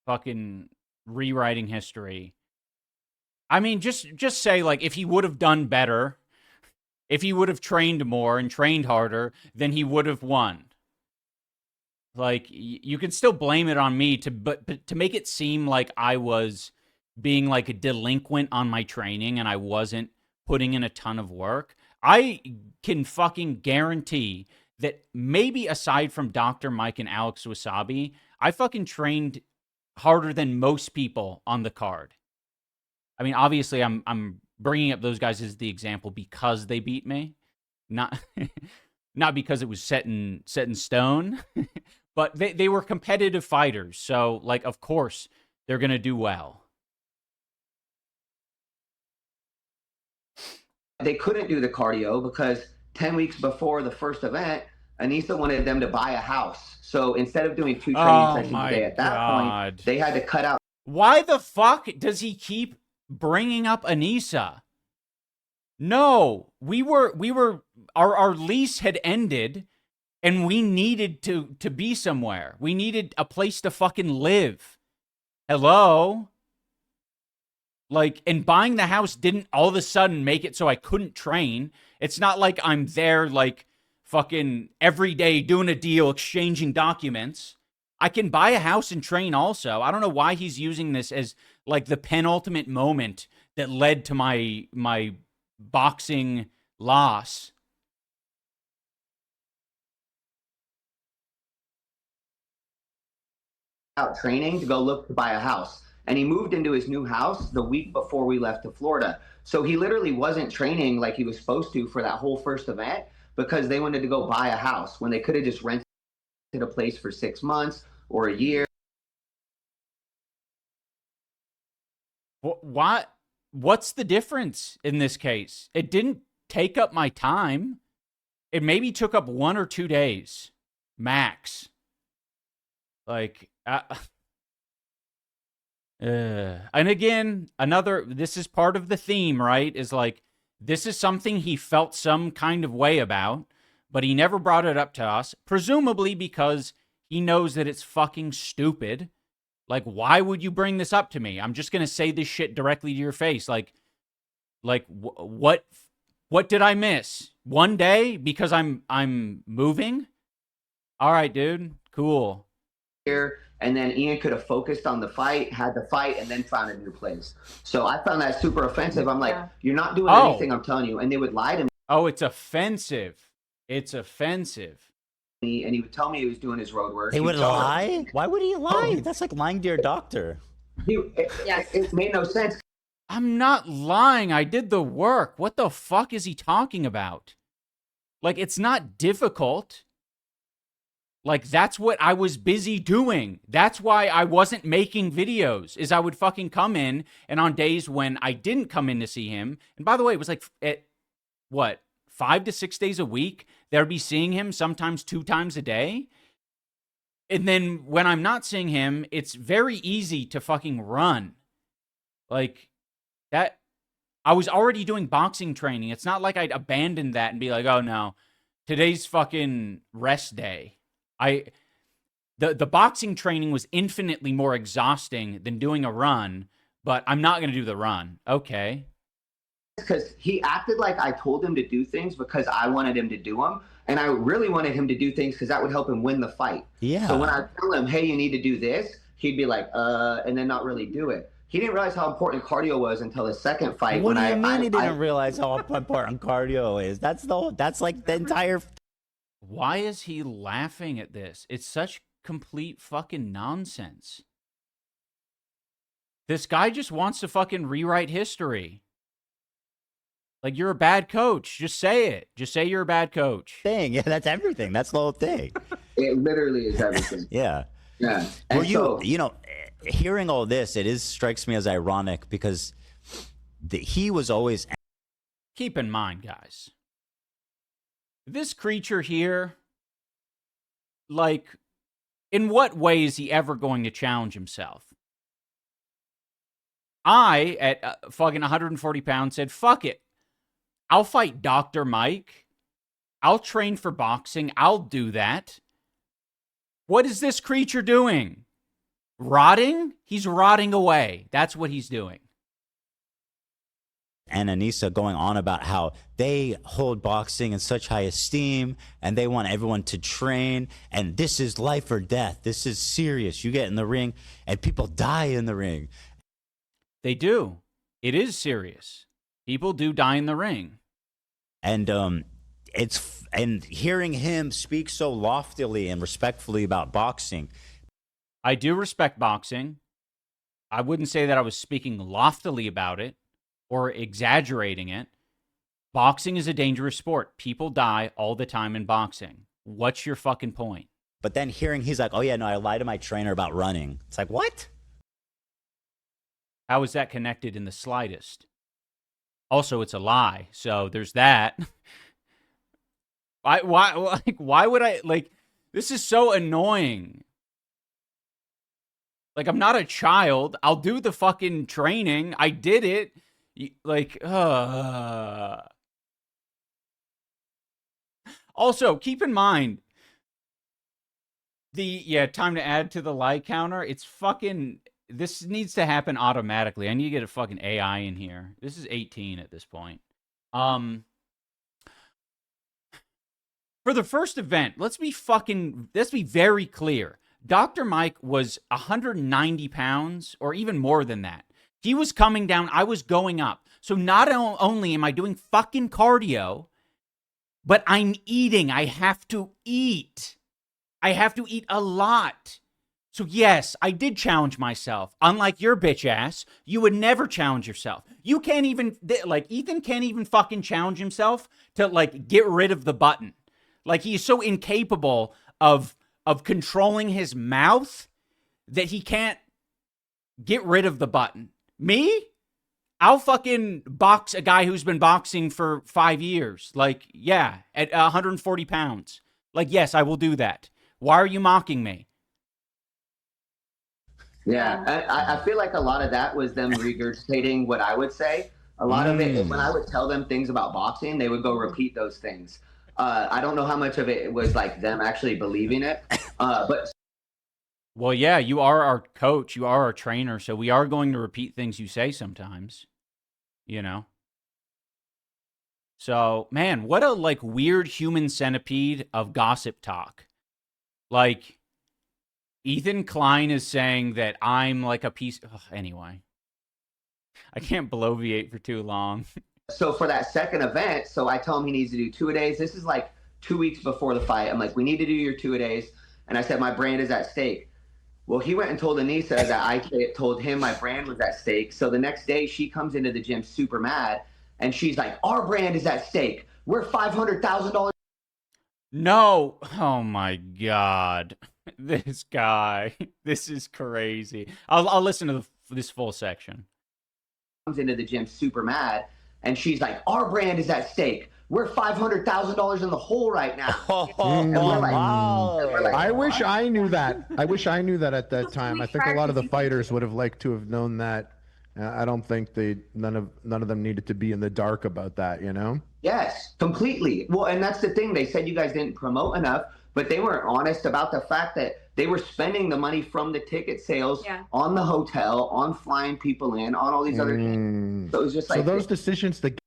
fucking rewriting history. I mean, just say, like, if he would have done better, if he would have trained more and trained harder, then he would have won. Like, you can still blame it on me, but to make it seem like I was being like a delinquent on my training and I wasn't putting in a ton of work, I can fucking guarantee that maybe aside from Dr. Mike and Alex Wasabi, I fucking trained harder than most people on the card. I mean, obviously, I'm bringing up those guys as the example because they beat me, not because it was set in stone, but they were competitive fighters. So, like, of course, they're gonna do well. they couldn't do the cardio because 10 weeks before the first event, Anissa wanted them to buy a house. So instead of doing 2 training sessions a day at that point, they had to cut out. Why the fuck does he keep bringing up Anissa? No, our lease had ended and we needed to be somewhere. We needed a place to fucking live. Hello? Like, and buying the house didn't all of a sudden make it so I couldn't train. It's not like I'm there, like, fucking every day doing a deal, exchanging documents. I can buy a house and train also. I don't know why he's using this as, like, the penultimate moment that led to my boxing loss. Out training to go look to buy a house. And he moved into his new house the week before we left to Florida. So he literally wasn't training like he was supposed to for that whole first event because they wanted to go buy a house when they could have just rented a place for 6 months or a year. What's the difference in this case? It didn't take up my time. It maybe took up 1 or 2 days max. Like, and again, this is part of the theme, right? Is like, this is something he felt some kind of way about, but he never brought it up to us, presumably because he knows that it's fucking stupid. Like, why would you bring this up to me? I'm just going to say this shit directly to your face. Like, what did I miss? 1 day because I'm moving? All right, dude. Cool. And then Ian could have focused on the fight, had the fight, and then found a new place. So I found that super offensive. I'm like, you're not doing anything I'm telling you. And they would lie to me. Oh, it's offensive. It's offensive. And he would tell me he was doing his road work. They would lie? Why would he lie? That's like lying to your doctor. It made no sense. I'm not lying. I did the work. What the fuck is he talking about? Like, it's not difficult. Like, that's what I was busy doing. That's why I wasn't making videos, is I would fucking come in, and on days when I didn't come in to see him, and by the way, it was like, 5 to 6 days a week, there'd be seeing him sometimes 2 times a day. And then when I'm not seeing him, it's very easy to fucking run. Like, that, I was already doing boxing training. It's not like I'd abandon that and be like, oh no, today's fucking rest day. The boxing training was infinitely more exhausting than doing a run, but I'm not going to do the run. Okay. Because he acted like I told him to do things because I wanted him to do them. And I really wanted him to do things because that would help him win the fight. Yeah. So when I tell him, hey, you need to do this, he'd be like, and then not really do it. He didn't realize how important cardio was until his second fight. What do you mean he didn't realize how important cardio is? That's like the entire... Why is he laughing at this? It's such complete fucking nonsense. This guy just wants to fucking rewrite history. Like, you're a bad coach. Just say it. Just say you're a bad coach. Yeah, that's everything. That's the whole thing. It literally is everything. Yeah. Yeah. Well, you know, hearing all this, it strikes me as ironic because he was always... Keep in mind, guys, this creature here, like, in what way is he ever going to challenge himself? I, at fucking 140 pounds, said, fuck it. I'll fight Dr. Mike. I'll train for boxing. I'll do that. What is this creature doing? Rotting? He's rotting away. That's what he's doing. And Anissa going on about how they hold boxing in such high esteem and they want everyone to train and this is life or death. This is serious. You get in the ring and people die in the ring. They do. It is serious. People do die in the ring. And and hearing him speak so loftily and respectfully about boxing. I do respect boxing. I wouldn't say that I was speaking loftily about it or exaggerating it. Boxing is a dangerous sport. People die all the time in boxing. What's your fucking point? But then he's like, oh yeah, no, I lied to my trainer about running. It's like, what? How is that connected in the slightest? Also, it's a lie. So there's that. Why would I, like, this is so annoying. Like, I'm not a child. I'll do the fucking training. I did it. Like, Also, keep in mind, time to add to the like counter. It's fucking, this needs to happen automatically. I need to get a fucking AI in here. This is 18 at this point. For the first event, let's be very clear. Dr. Mike was 190 pounds or even more than that. He was coming down. I was going up. So not only am I doing fucking cardio, but I'm eating. I have to eat. I have to eat a lot. So yes, I did challenge myself. Unlike your bitch ass, you would never challenge yourself. You can't even, like, Ethan can't even fucking challenge himself to, like, get rid of the button. Like, he is so incapable of controlling his mouth that he can't get rid of the button. Me? I'll fucking box a guy who's been boxing for 5 years. Like, yeah, at 140 pounds. Like, yes, I will do that. Why are you mocking me? Yeah, I feel like a lot of that was them regurgitating what I would say. A lot of it, when I would tell them things about boxing, they would go repeat those things. I don't know how much of it was like them actually believing it, but. Well, yeah, you are our coach. You are our trainer. So we are going to repeat things you say sometimes, you know? So, man, what a, like, weird human centipede of gossip talk. Like, Ethan Klein is saying that I'm like a piece. Anyway, I can't bloviate for too long. So for that second event, so I tell him he needs to do 2-a-days. This is like 2 weeks before the fight. I'm like, we need to do your 2-a-days. And I said, my brand is at stake. Well, he went and told Anissa that I told him my brand was at stake. So the next day she comes into the gym super mad and she's like, our brand is at stake. We're $500,000. No. Oh my God. This guy. This is crazy. I'll listen to this full section. Comes into the gym super mad and she's like, our brand is at stake. We're $500,000 in the hole right now. I wish I knew that. I wish I knew that at that time. I think a lot of the fighters would have liked to have known that. I don't think none of them needed to be in the dark about that, you know? Yes, completely. Well, and that's the thing. They said you guys didn't promote enough, but they weren't honest about the fact that they were spending the money from the ticket sales on the hotel, on flying people in, on all these other things. So it was just like, so those decisions that.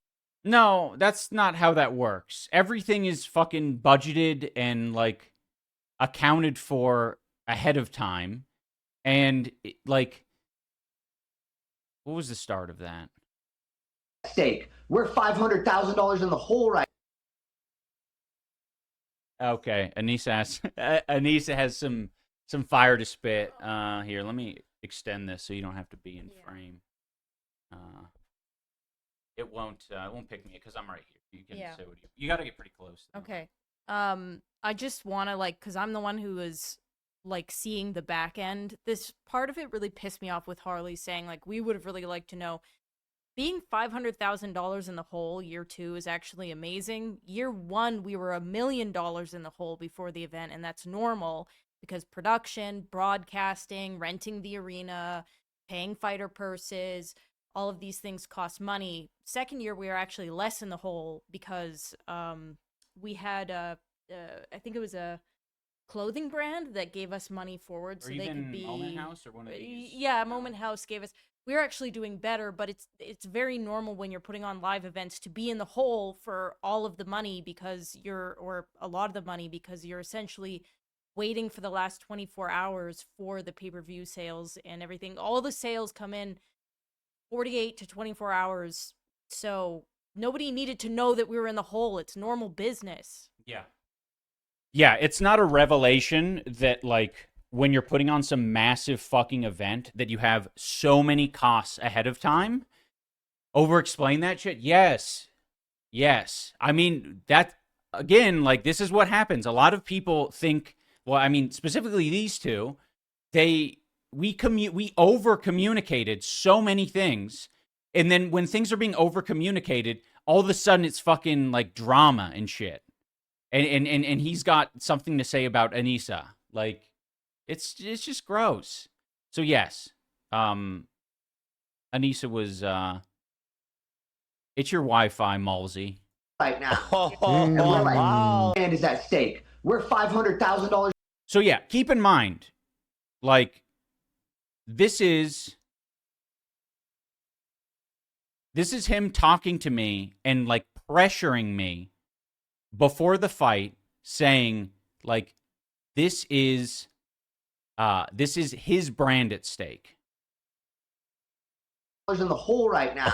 No, that's not how that works. Everything is fucking budgeted and, like, accounted for ahead of time. And, like, what was the start of that? Stake. We're $500,000 in the hole right. Okay, Anissa has some fire to spit. Here, let me extend this so you don't have to be in frame. It won't pick me because I'm right here. You can say what you got to get pretty close. Though. Okay. I just want to, like, because I'm the one who is, like, seeing the back end. This part of it really pissed me off with Harley saying, like, we would have really liked to know. Being $500,000 in the hole year 2 is actually amazing. Year 1, we were $1 million in the hole before the event, and that's normal because production, broadcasting, renting the arena, paying fighter purses, all of these things cost money. Second year, we were actually less in the hole because we had I think it was a clothing brand that gave us money forward, so they could be Moment House or one of these. Yeah, Moment House gave us. We're actually doing better, but it's very normal when you're putting on live events to be in the hole for all of the money or a lot of the money because you're essentially waiting for the last 24 hours for the pay-per-view sales and everything. All the sales come in 48 to 24 hours. So nobody needed to know that we were in the hole. It's normal business. Yeah. Yeah, it's not a revelation that, like, when you're putting on some massive fucking event that you have so many costs ahead of time. Over-explain that shit? Yes. Yes. I mean, that, again, like, this is what happens. A lot of people think, well, I mean, specifically these two, we over-communicated so many things And then when things are being over communicated, all of a sudden it's fucking like drama and shit. And he's got something to say about Anissa. Like, it's just gross. So yes, Anissa was it's your Wi-Fi, Malsey. Right now. And we're like, and is at stake. We're $500,000. So yeah, keep in mind, like, this is him talking to me and like pressuring me before the fight, saying like, this is his brand at stake. In the hole right now.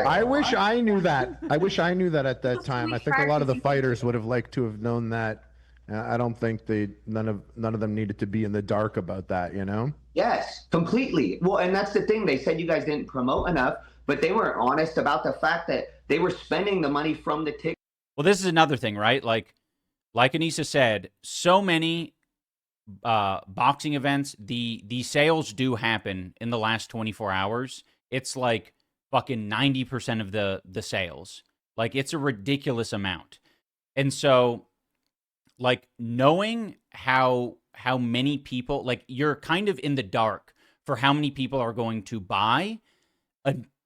I wish I knew that. I wish I knew that at that time. I think a lot of the fighters would have liked to have known that. I don't think none of them needed to be in the dark about that, you know? Yes, completely. Well, and that's the thing. They said you guys didn't promote enough, but they weren't honest about the fact that they were spending the money from the ticket. Well, this is another thing, right? Like Anissa said, so many boxing events, the sales do happen in the last 24 hours. It's like fucking 90% of the sales. Like, it's a ridiculous amount. And so, like, knowing how many people, like, you're kind of in the dark for how many people are going to buy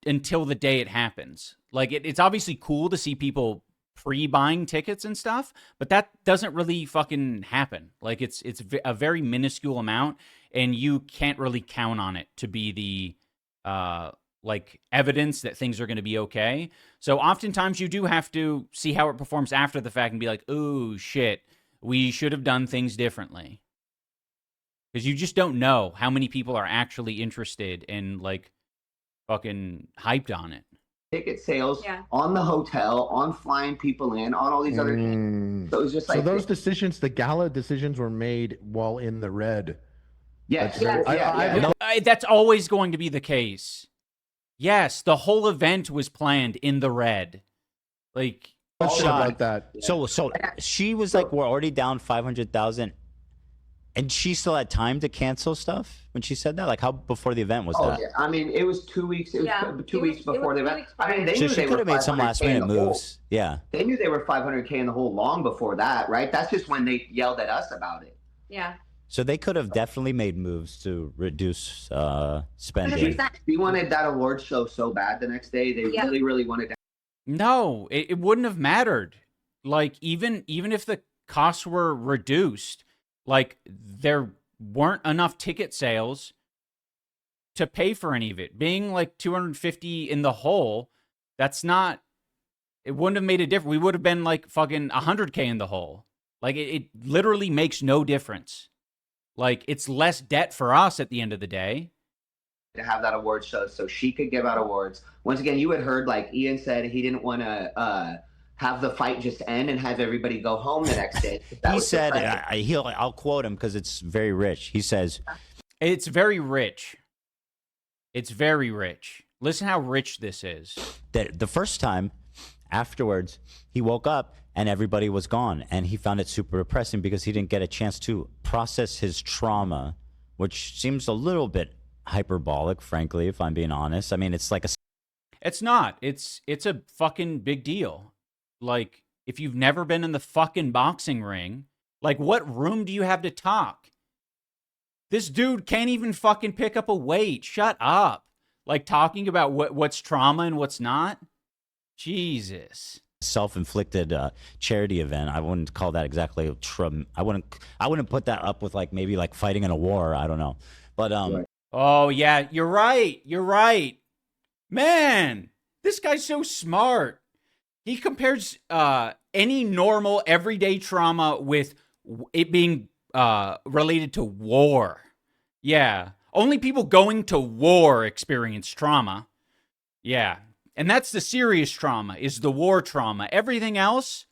until the day it happens. Like, it's obviously cool to see people pre-buying tickets and stuff, but that doesn't really fucking happen. Like, it's a very minuscule amount, and you can't really count on it to be the like evidence that things are going to be okay. So oftentimes you do have to see how it performs after the fact and be like, oh shit, we should have done things differently, because you just don't know how many people are actually interested and like fucking hyped on it. Ticket sales on the hotel, on flying people in, on all these other things. So it was just like, so those decisions, the gala decisions, were made while in the red. Yes, that's always going to be the case. Yes, the whole event was planned in the red. Like, about that. So she was like, we're already down 500,000. And she still had time to cancel stuff when she said that? Like, how before the event was that? Yeah. I mean, it was 2 weeks. It was 2 weeks before the event. I mean, they So knew she they could were have made some 500K last in minute the hole. moves. Yeah. They knew they were 500K in the hole long before that, right? That's just when they yelled at us about it. Yeah. So they could have definitely made moves to reduce spending. We wanted that award show so bad the next day. They really wanted to. no, it wouldn't have mattered. Like, even if the costs were reduced, like, there weren't enough ticket sales to pay for any of it. Being like 250 in the hole, that's not, it wouldn't have made a difference. We would have been like fucking 100K in the hole. Like, it literally makes no difference. Like, it's less debt for us at the end of the day. To have that award show so she could give out awards. Once again, you had heard, like Ian said, he didn't want to have the fight just end and have everybody go home the next day. He said, I'll quote him because it's very rich. He says, it's very rich. It's very rich. Listen how rich this is. That the first time afterwards, he woke up and everybody was gone. And he found it super depressing because he didn't get a chance to process his trauma, which seems a little bit hyperbolic, frankly, if I'm being honest. I mean, it's like It's not. It's a fucking big deal. Like, if you've never been in the fucking boxing ring, like, what room do you have to talk? This dude can't even fucking pick up a weight. Shut up. Like, talking about what's trauma and what's not? Jesus. Self-inflicted charity event. I wouldn't call that exactly I wouldn't put that up with like maybe like fighting in a war. I don't know. But oh yeah, you're right. You're right. Man, this guy's so smart. He compares any normal everyday trauma with it being related to war. Yeah. Only people going to war experience trauma. Yeah. And that's the serious trauma, is the war trauma. Everything else,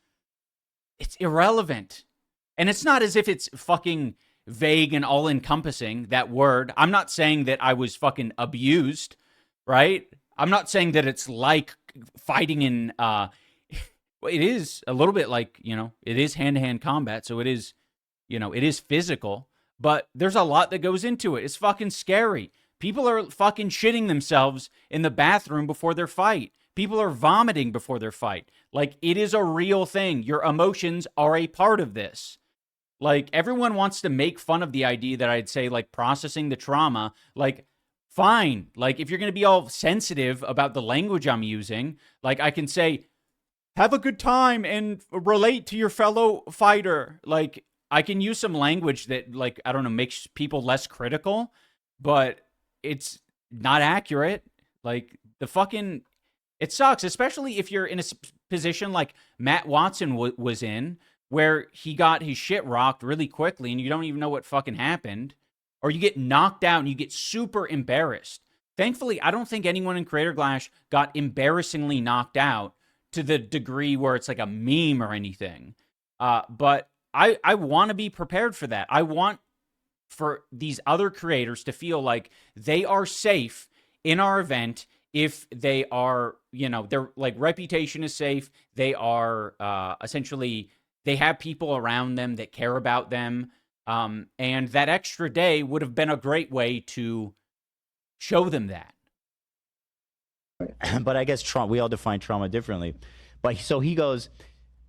it's irrelevant. And it's not as if it's fucking vague and all-encompassing, that word. I'm not saying that I was fucking abused, right? I'm not saying that it's like fighting in... it is a little bit like, it is hand-to-hand combat, so it is, it is physical. But there's a lot that goes into it. It's fucking scary. People are fucking shitting themselves in the bathroom before their fight. People are vomiting before their fight. Like, it is a real thing. Your emotions are a part of this. Like, everyone wants to make fun of the idea that I'd say, like, processing the trauma. Like, fine. Like, if you're going to be all sensitive about the language I'm using, like, I can say, have a good time and relate to your fellow fighter. Like, I can use some language that, like, I don't know, makes people less critical, but it's not accurate. Like, the fucking, it sucks, especially if you're in a position like Matt Watson was in, where he got his shit rocked really quickly and you don't even know what fucking happened, or you get knocked out and you get super embarrassed. Thankfully, I don't think anyone in Creator Clash got embarrassingly knocked out to the degree where it's like a meme or anything. But I want to be prepared for that. I want for these other creators to feel like they are safe in our event if they are, you know, their like reputation is safe. They are essentially, they have people around them that care about them. And that extra day would have been a great way to show them that. But I guess we all define trauma differently. But so he goes,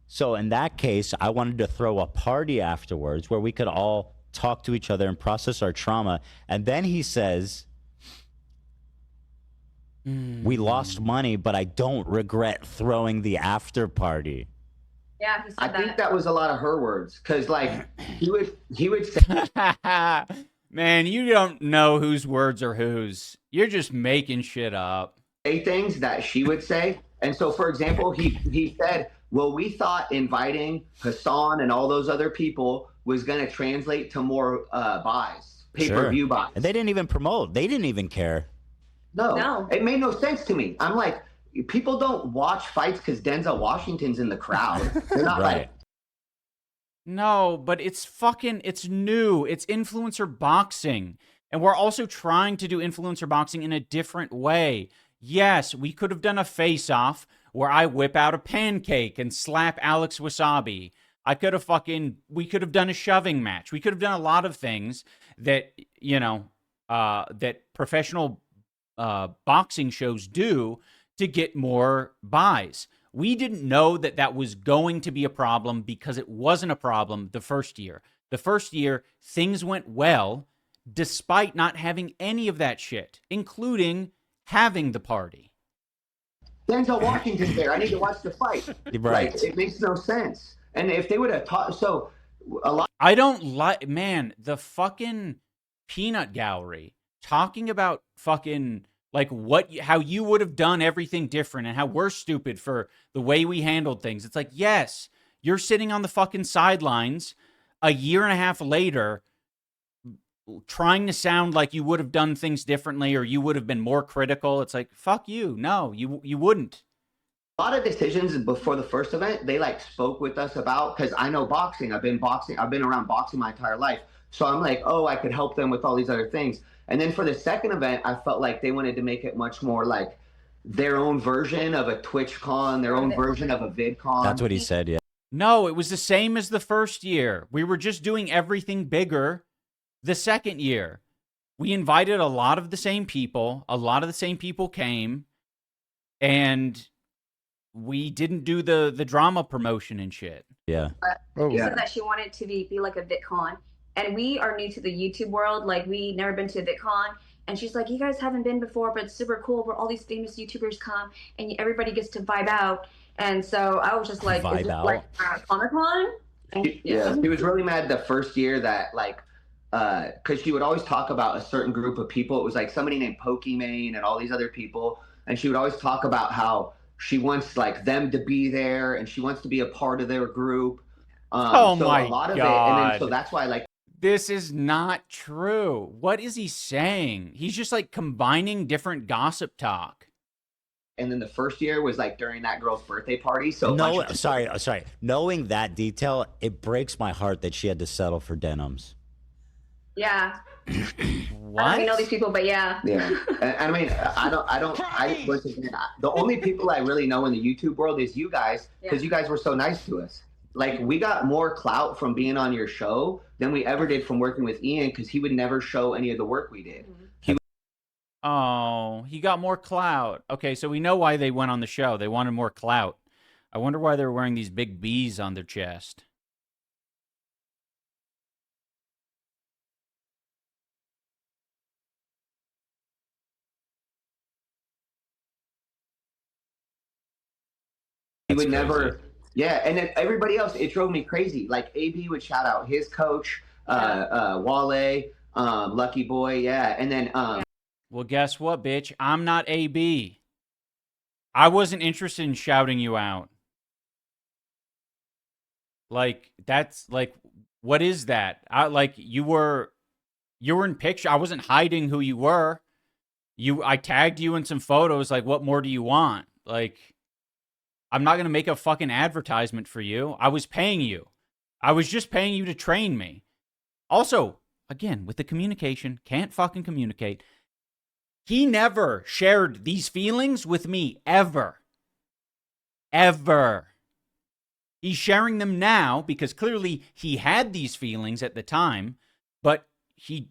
so in that case, I wanted to throw a party afterwards where we could all talk to each other and process our trauma. And then he says, we lost money, but I don't regret throwing the after party. Yeah, he said I that. think that was a lot of her words, because like he would say, man, you don't know whose words are whose. You're just making shit up. Things that she would say. And so, for example, he said, well, we thought inviting Hassan and all those other people was going to translate to more buys, pay-per-view buys. And they didn't even promote. They didn't even care. No, it made no sense to me. I'm like, people don't watch fights because Denzel Washington's in the crowd. They're not Right. like, No, but it's new. It's influencer boxing. And we're also trying to do influencer boxing in a different way. Yes, we could have done a face-off where I whip out a pancake and slap Alex Wasabi. We could have done a shoving match. We could have done a lot of things that, you know, that professional boxing shows do to get more buys. We didn't know that that was going to be a problem because it wasn't a problem the first year. The first year, things went well despite not having any of that shit, including having the party. Denzel Washington's there. I need to watch the fight. Right. Like, it makes no sense. And if they would have taught, so a lot. I don't like, man, the fucking peanut gallery talking about fucking like how you would have done everything different and how we're stupid for the way we handled things. It's like, yes, you're sitting on the fucking sidelines a year and a half later trying to sound like you would have done things differently or you would have been more critical. It's like, fuck you. No, you wouldn't. A lot of decisions before the first event, they like spoke with us about, because I know boxing. I've been around boxing my entire life. So I'm like, oh, I could help them with all these other things. And then for the second event, I felt like they wanted to make it much more like their own version of a TwitchCon, their own version of a VidCon. That's what he said, yeah. No, it was the same as the first year. We were just doing everything bigger the second year. We invited a lot of the same people. A lot of the same people came. And we didn't do the drama promotion and shit. Yeah. She said that she wanted to be like a VidCon. And we are new to the YouTube world. Like, we never been to a VidCon. And she's like, you guys haven't been before, but it's super cool where all these famous YouTubers come and everybody gets to vibe out. And so I was just like, Vibe is this out. like Comic-Con? Yeah, she was really mad the first year that like, because she would always talk about a certain group of people. It was like somebody named Pokimane and all these other people. And she would always talk about how she wants like them to be there and she wants to be a part of their group. Oh so my a lot of God. it, and then so that's why like. This is not true. What is he saying? He's just like combining different gossip talk. And then the first year was like during that girl's birthday party. So No, sorry. Knowing that detail, it breaks my heart that she had to settle for denims. Yeah. What? I don't even know these people, but yeah. Yeah, and I mean, the only people I really know in the YouTube world is you guys, because you guys were so nice to us. Like, we got more clout from being on your show than we ever did from working with Ian, because he would never show any of the work we did. Oh, he got more clout. Okay, so we know why they went on the show. They wanted more clout. I wonder why they're wearing these big B's on their chest. He That's would crazy. never, yeah. And then everybody else, it drove me crazy. Like AB would shout out his coach, Wale, Lucky Boy, yeah. And then, Well, guess what, bitch? I'm not AB. I wasn't interested in shouting you out. Like, that's like, what is that? You were in picture. I wasn't hiding who you were. I tagged you in some photos. Like, what more do you want? Like, I'm not going to make a fucking advertisement for you. I was paying you. I was just paying you to train me. Also, again, with the communication, can't fucking communicate. He never shared these feelings with me, ever. Ever. He's sharing them now because clearly he had these feelings at the time, but he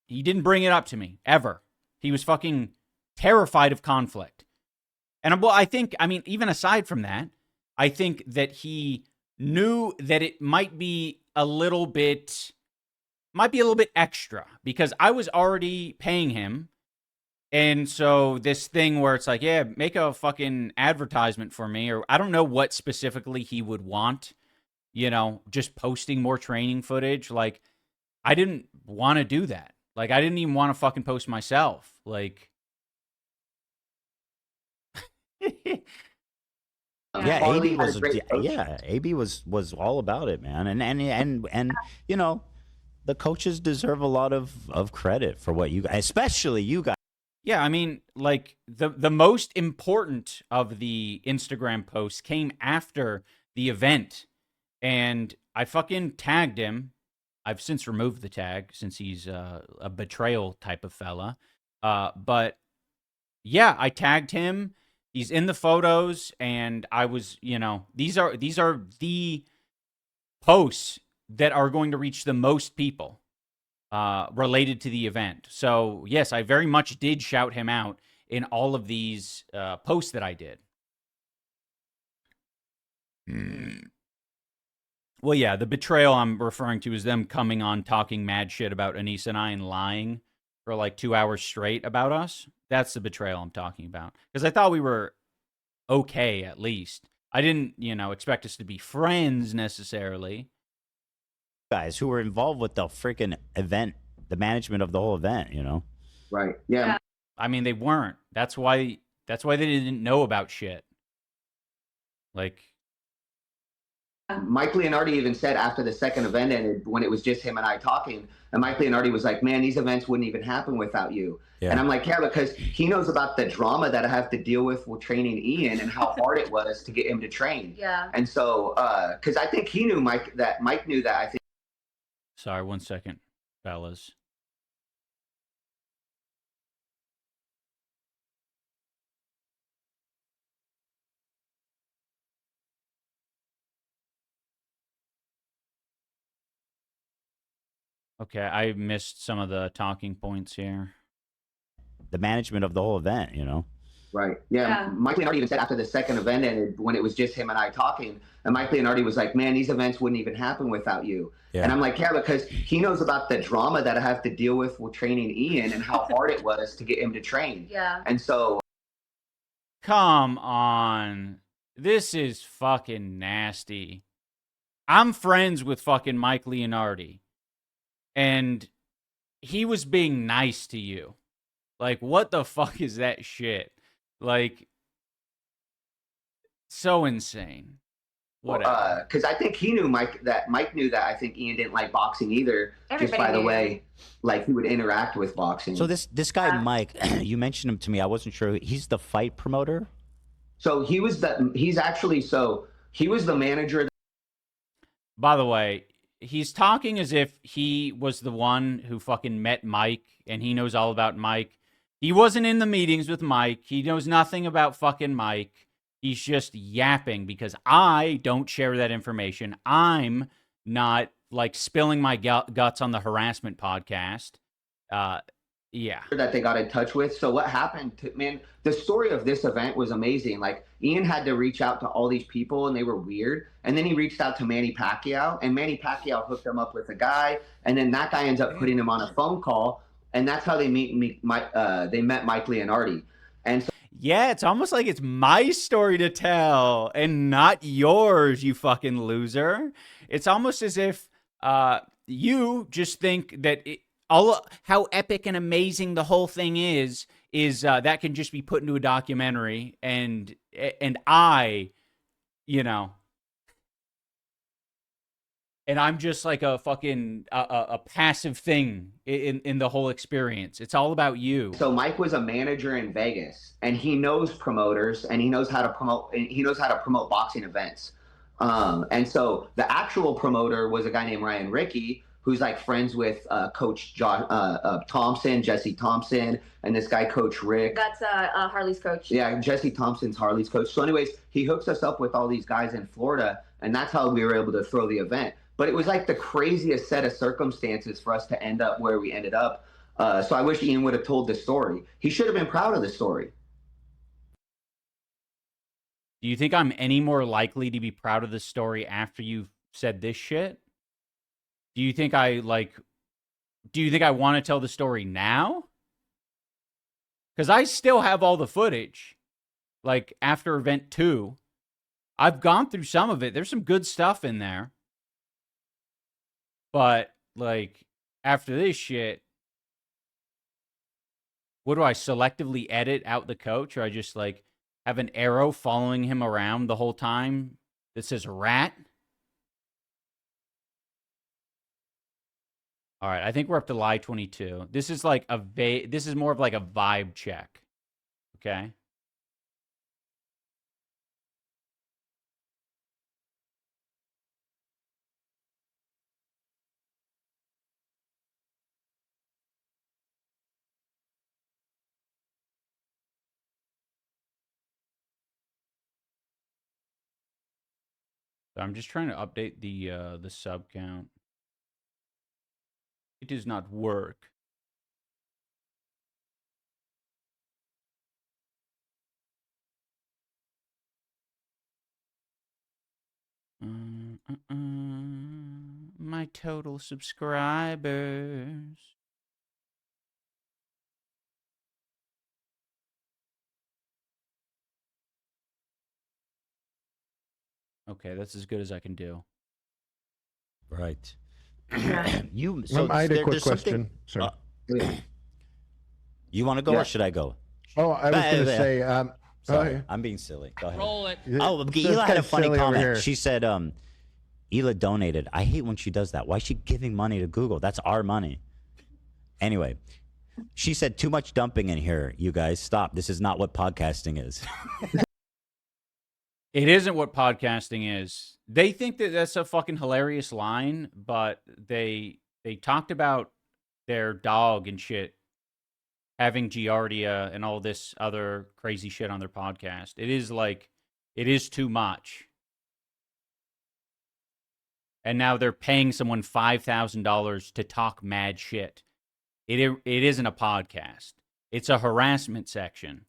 didn't bring it up to me, ever. He was fucking terrified of conflict. And well, I mean, even aside from that, I think that he knew that it might be a little bit extra because I was already paying him. And so this thing where it's like, yeah, make a fucking advertisement for me, or I don't know what specifically he would want, just posting more training footage. Like, I didn't want to do that. Like, I didn't even want to fucking post myself. Like, Yeah, Harley AB had a was great coach. AB was all about it, man. And the coaches deserve a lot of credit for what you guys, especially you guys. yeah, I mean, like the most important of the Instagram posts came after the event, and I fucking tagged him. I've since removed the tag since he's a betrayal type of fella. But yeah, I tagged him. He's in the photos, and I was, these are the posts that are going to reach the most people related to the event. So yes, I very much did shout him out in all of these posts that I did. Well, yeah, the betrayal I'm referring to is them coming on talking mad shit about Anissa and I and lying for like 2 hours straight about us. That's the betrayal I'm talking about. Because I thought we were okay, at least. I didn't, expect us to be friends necessarily. Guys who were involved with the freaking event, the management of the whole event, Right. Yeah. I mean, they weren't. That's why they didn't know about shit. Like, Mike Leonardi even said after the second event ended, when it was just him and I talking, and Mike Leonardi was like, man, these events wouldn't even happen without you. Yeah. And I'm like, yeah, because he knows about the drama that I have to deal with training Ian and how hard it was to get him to train. Yeah. And so, because I think he knew Mike knew that. I think. sorry, 1 second, fellas. Okay, I missed some of the talking points here. The management of the whole event, Right. Yeah. Mike Leonardi even said after the second event ended, when it was just him and I talking, and Mike Leonardi was like, man, these events wouldn't even happen without you. Yeah. And I'm like, yeah, because he knows about the drama that I have to deal with training Ian and how hard it was to get him to train. Yeah. And so. Come on. This is fucking nasty. I'm friends with fucking Mike Leonardi. And he was being nice to you. Like, what the fuck is that shit? Like, so insane. Whatever. Because I think he knew Mike knew that I think Ian didn't like boxing either. Everybody just by the knew. way, like he would interact with boxing. So this guy Mike, you mentioned him to me. I wasn't sure. He's the fight promoter. So he was the manager. By the way, he's talking as if he was the one who fucking met Mike and he knows all about Mike. He wasn't in the meetings with Mike. He knows nothing about fucking Mike. He's just yapping because I don't share that information. I'm not like spilling my guts on the harassment podcast. Yeah. that they got in touch with. So what happened to, man, the story of this event was amazing. Like Ian had to reach out to all these people and they were weird. And then he reached out to Manny Pacquiao, and Manny Pacquiao hooked him up with a guy. And then that guy ends up putting him on a phone call. And that's how they met Mike Leonardi. And so, yeah, it's almost like it's my story to tell and not yours, you fucking loser. It's almost as if you just think that how epic and amazing the whole thing is that can just be put into a documentary, and I, and I'm just like a fucking a passive thing in the whole experience. It's all about you. So Mike was a manager in Vegas, and he knows promoters, and he knows how to promote boxing events. And so the actual promoter was a guy named Ryan Rickey, who's like friends with Coach John Thompson, Jesse Thompson, and this guy, Coach Rick. That's Harley's coach. Yeah, Jesse Thompson's Harley's coach. So anyways, he hooks us up with all these guys in Florida, and that's how we were able to throw the event. But it was like the craziest set of circumstances for us to end up where we ended up. So I wish Ian would have told the story. He should have been proud of the story. Do you think I'm any more likely to be proud of the story after you've said this shit? Do you think I want to tell the story now? Because I still have all the footage. Like, after event 2. I've gone through some of it. There's some good stuff in there. But, like, after this shit, what do I selectively edit out the coach? Or I just, like, have an arrow following him around the whole time that says rat? All right, I think we're up to lie 22. This is like this is more of like a vibe check. Okay? So I'm just trying to update the sub count. It does not work. My total subscribers. Okay, that's as good as I can do. Right. I had a quick question. Sorry. You want to go or should I go? Oh, I was going to say. Sorry, I'm being silly. Go ahead. Roll it. Oh, Hila had a funny comment. She said, Hila donated. I hate when she does that. Why is she giving money to Google? That's our money. Anyway, she said, too much dumping in here. You guys, stop. This is not what podcasting is. It isn't what podcasting is. They think that that's a fucking hilarious line, but they talked about their dog and shit having Giardia and all this other crazy shit on their podcast. It is too much. And now they're paying someone $5,000 to talk mad shit. It isn't a podcast. It's a harassment session.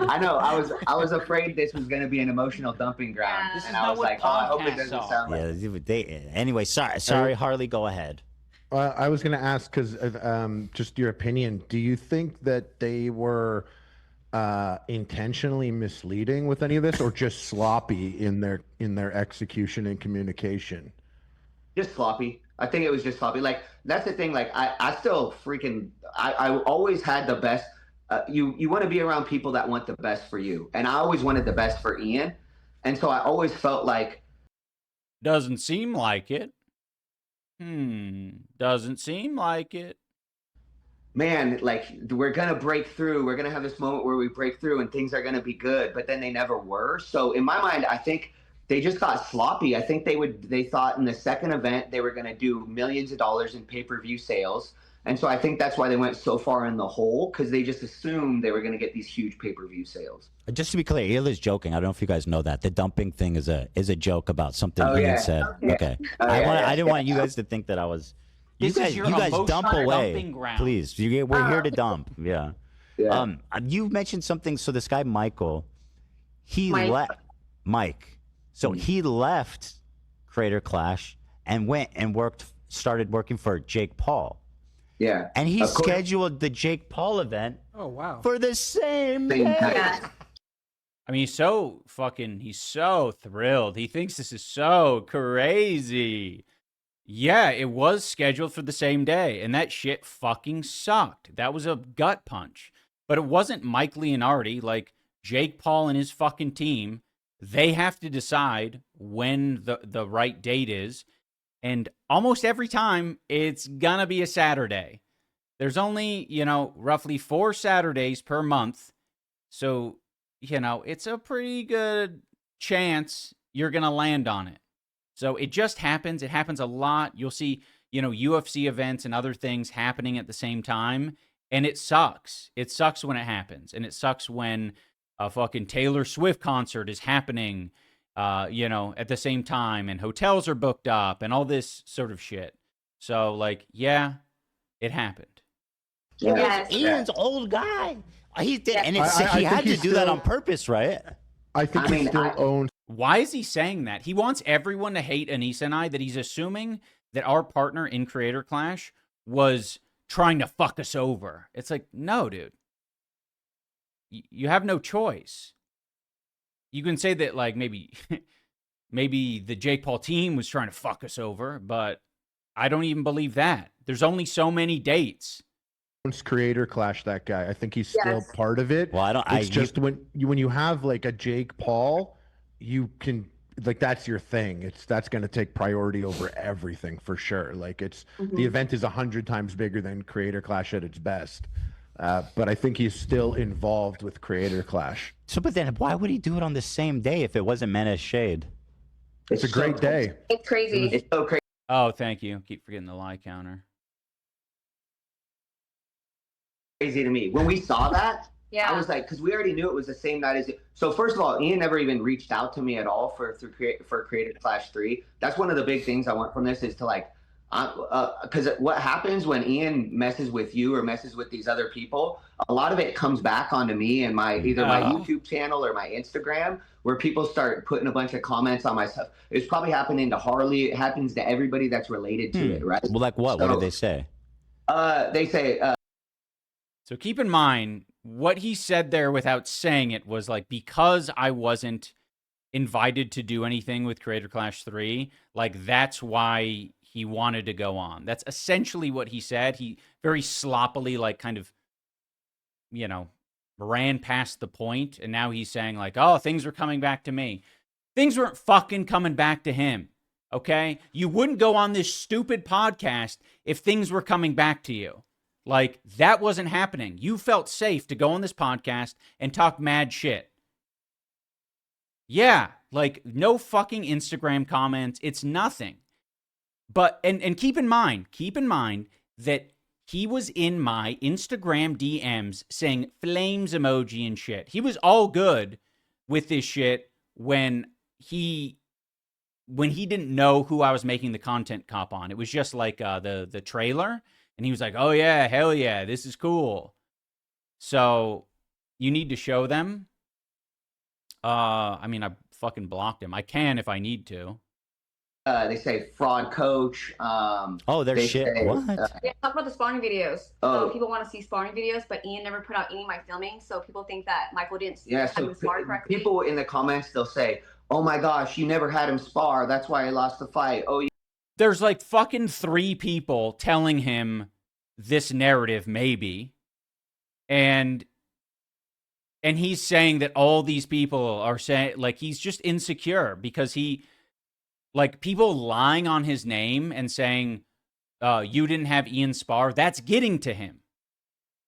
I know. I was afraid this was going to be an emotional dumping ground, and I was like, "Oh, I hope it doesn't sound like." Anyway, sorry, Harley. Go ahead. I was going to ask because just your opinion. Do you think that they were intentionally misleading with any of this, or just sloppy in their execution and communication? Just sloppy. I think it was just sloppy. Like, that's the thing. Like, I still freaking. I always had the best. You want to be around people that want the best for you. And I always wanted the best for Ian. And so I always felt like. Doesn't seem like it. Doesn't seem like it. Man, like, we're going to break through. We're going to have this moment where we break through and things are going to be good. But then they never were. So in my mind, I think they just got sloppy. I think they thought in the second event they were going to do millions of dollars in pay-per-view sales. And so I think that's why they went so far in the hole, because they just assumed they were going to get these huge pay-per-view sales. Just to be clear, Hila's joking. I don't know if you guys know that. The dumping thing is a joke about something Ian said. Yeah. Okay. Oh, I yeah. didn't want you guys to think that I was You This is your guys dump emotional away, dumping ground. please. We're here to dump. Yeah. You mentioned something. So this guy Michael, he left Mike. So he left Creator Clash and went and started working for Jake Paul. Yeah. And he scheduled the Jake Paul event. Oh wow. For the same day. I mean, he's so thrilled. He thinks this is so crazy. Yeah, it was scheduled for the same day, and that shit fucking sucked. That was a gut punch. But it wasn't Mike Leonardi, like Jake Paul and his fucking team. They have to decide when the right date is, and almost every time it's gonna be a Saturday. There's only, roughly 4 Saturdays per month, so, it's a pretty good chance you're gonna land on it. So it just happens. It happens a lot. You'll see, UFC events and other things happening at the same time, and it sucks. It sucks when it happens, and it sucks when a fucking Taylor Swift concert is happening, at the same time, and hotels are booked up, and all this sort of shit. So, yeah, it happened. Yeah. Ian's old guy. He did, and he had to do that on purpose, right? I think he still owns. Why is he saying that? He wants everyone to hate Anissa and I, that he's assuming that our partner in Creator Clash was trying to fuck us over. It's like, no, dude. You have no choice. You can say that, maybe the Jake Paul team was trying to fuck us over, but I don't even believe that. There's only so many dates. Creator Clash, that guy. I think he's still part of it. Well, It's just when you have a Jake Paul, you can that's your thing. That's going to take priority over everything for sure. The event is 100 times bigger than Creator Clash at its best. But I think he's still involved with Creator Clash. So, but then why would he do it on the same day if it wasn't meant as shade? It's a great day. It's crazy. It's so crazy. Oh, thank you. Keep forgetting the lie counter. Crazy to me. When we saw that, Yeah. I was like, because we already knew it was the same night as it. So first of all, Ian never even reached out to me at all for Creator Clash 3. That's one of the big things I want from this is to because what happens when Ian messes with you or messes with these other people, a lot of it comes back onto me and either my YouTube channel or my Instagram, where people start putting a bunch of comments on my stuff. It's probably happening to Harley. It happens to everybody that's related to it, right? Well, what? So, what did they say? They say. So keep in mind, what he said there without saying it was because I wasn't invited to do anything with Creator Clash 3, that's why he wanted to go on. That's essentially what he said. He very sloppily, ran past the point, and now he's saying, oh, things are coming back to me. Things weren't fucking coming back to him, okay? You wouldn't go on this stupid podcast if things were coming back to you. That wasn't happening. You felt safe to go on this podcast and talk mad shit. Yeah, no fucking Instagram comments. It's nothing. But, and keep in mind that he was in my Instagram DMs saying flames emoji and shit. He was all good with this shit when he didn't know who I was making the content cop on. It was just the trailer. And he was like, oh, yeah, hell yeah, this is cool. So you need to show them. I fucking blocked him. I can if I need to. They say fraud coach. There's shit. What? Yeah, talk about the spawning videos. So people want to see spawning videos, but Ian never put out any of my filming, so people think that Michael didn't have him spar correctly. People in the comments, they'll say, oh my gosh, you never had him spar. That's why he lost the fight. Oh, there's fucking 3 people telling him this narrative, maybe. And he's saying that all these people are saying, he's just insecure because people lying on his name and saying, you didn't have Ian spar, that's getting to him.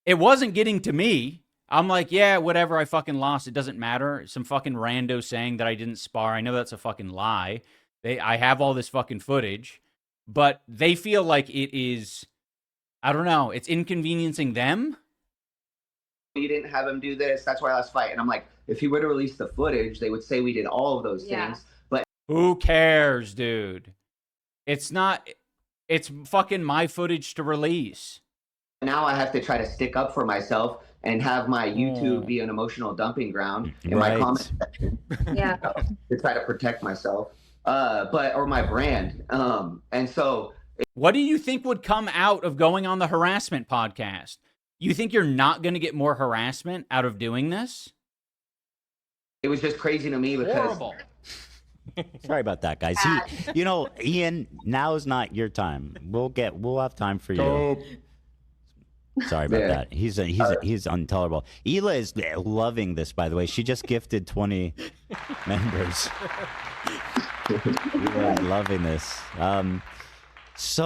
It wasn't getting to me. I'm like, yeah, whatever, I fucking lost. It doesn't matter. Some fucking rando saying that I didn't spar. I know that's a fucking lie. I have all this fucking footage, but they feel like it is, I don't know, it's inconveniencing them. You didn't have him do this. That's why I lost the fight. And I'm like, if he would have released the footage, they would say we did all of those things. But who cares, dude? It's not, It's fucking my footage to release. Now I have to try to stick up for myself and have my YouTube be an emotional dumping ground in my comment section. Yeah. To try to protect myself, or my brand. And so, what do you think would come out of going on the harassment podcast? You think you're not going to get more harassment out of doing this? It was just crazy to me because. Horrible. Sorry about that, guys. You know, Ian, now is not your time. We'll have time for you. Sorry about that. He's intolerable. Hila is loving this, by the way. She just gifted 20 members. Hila is loving this. So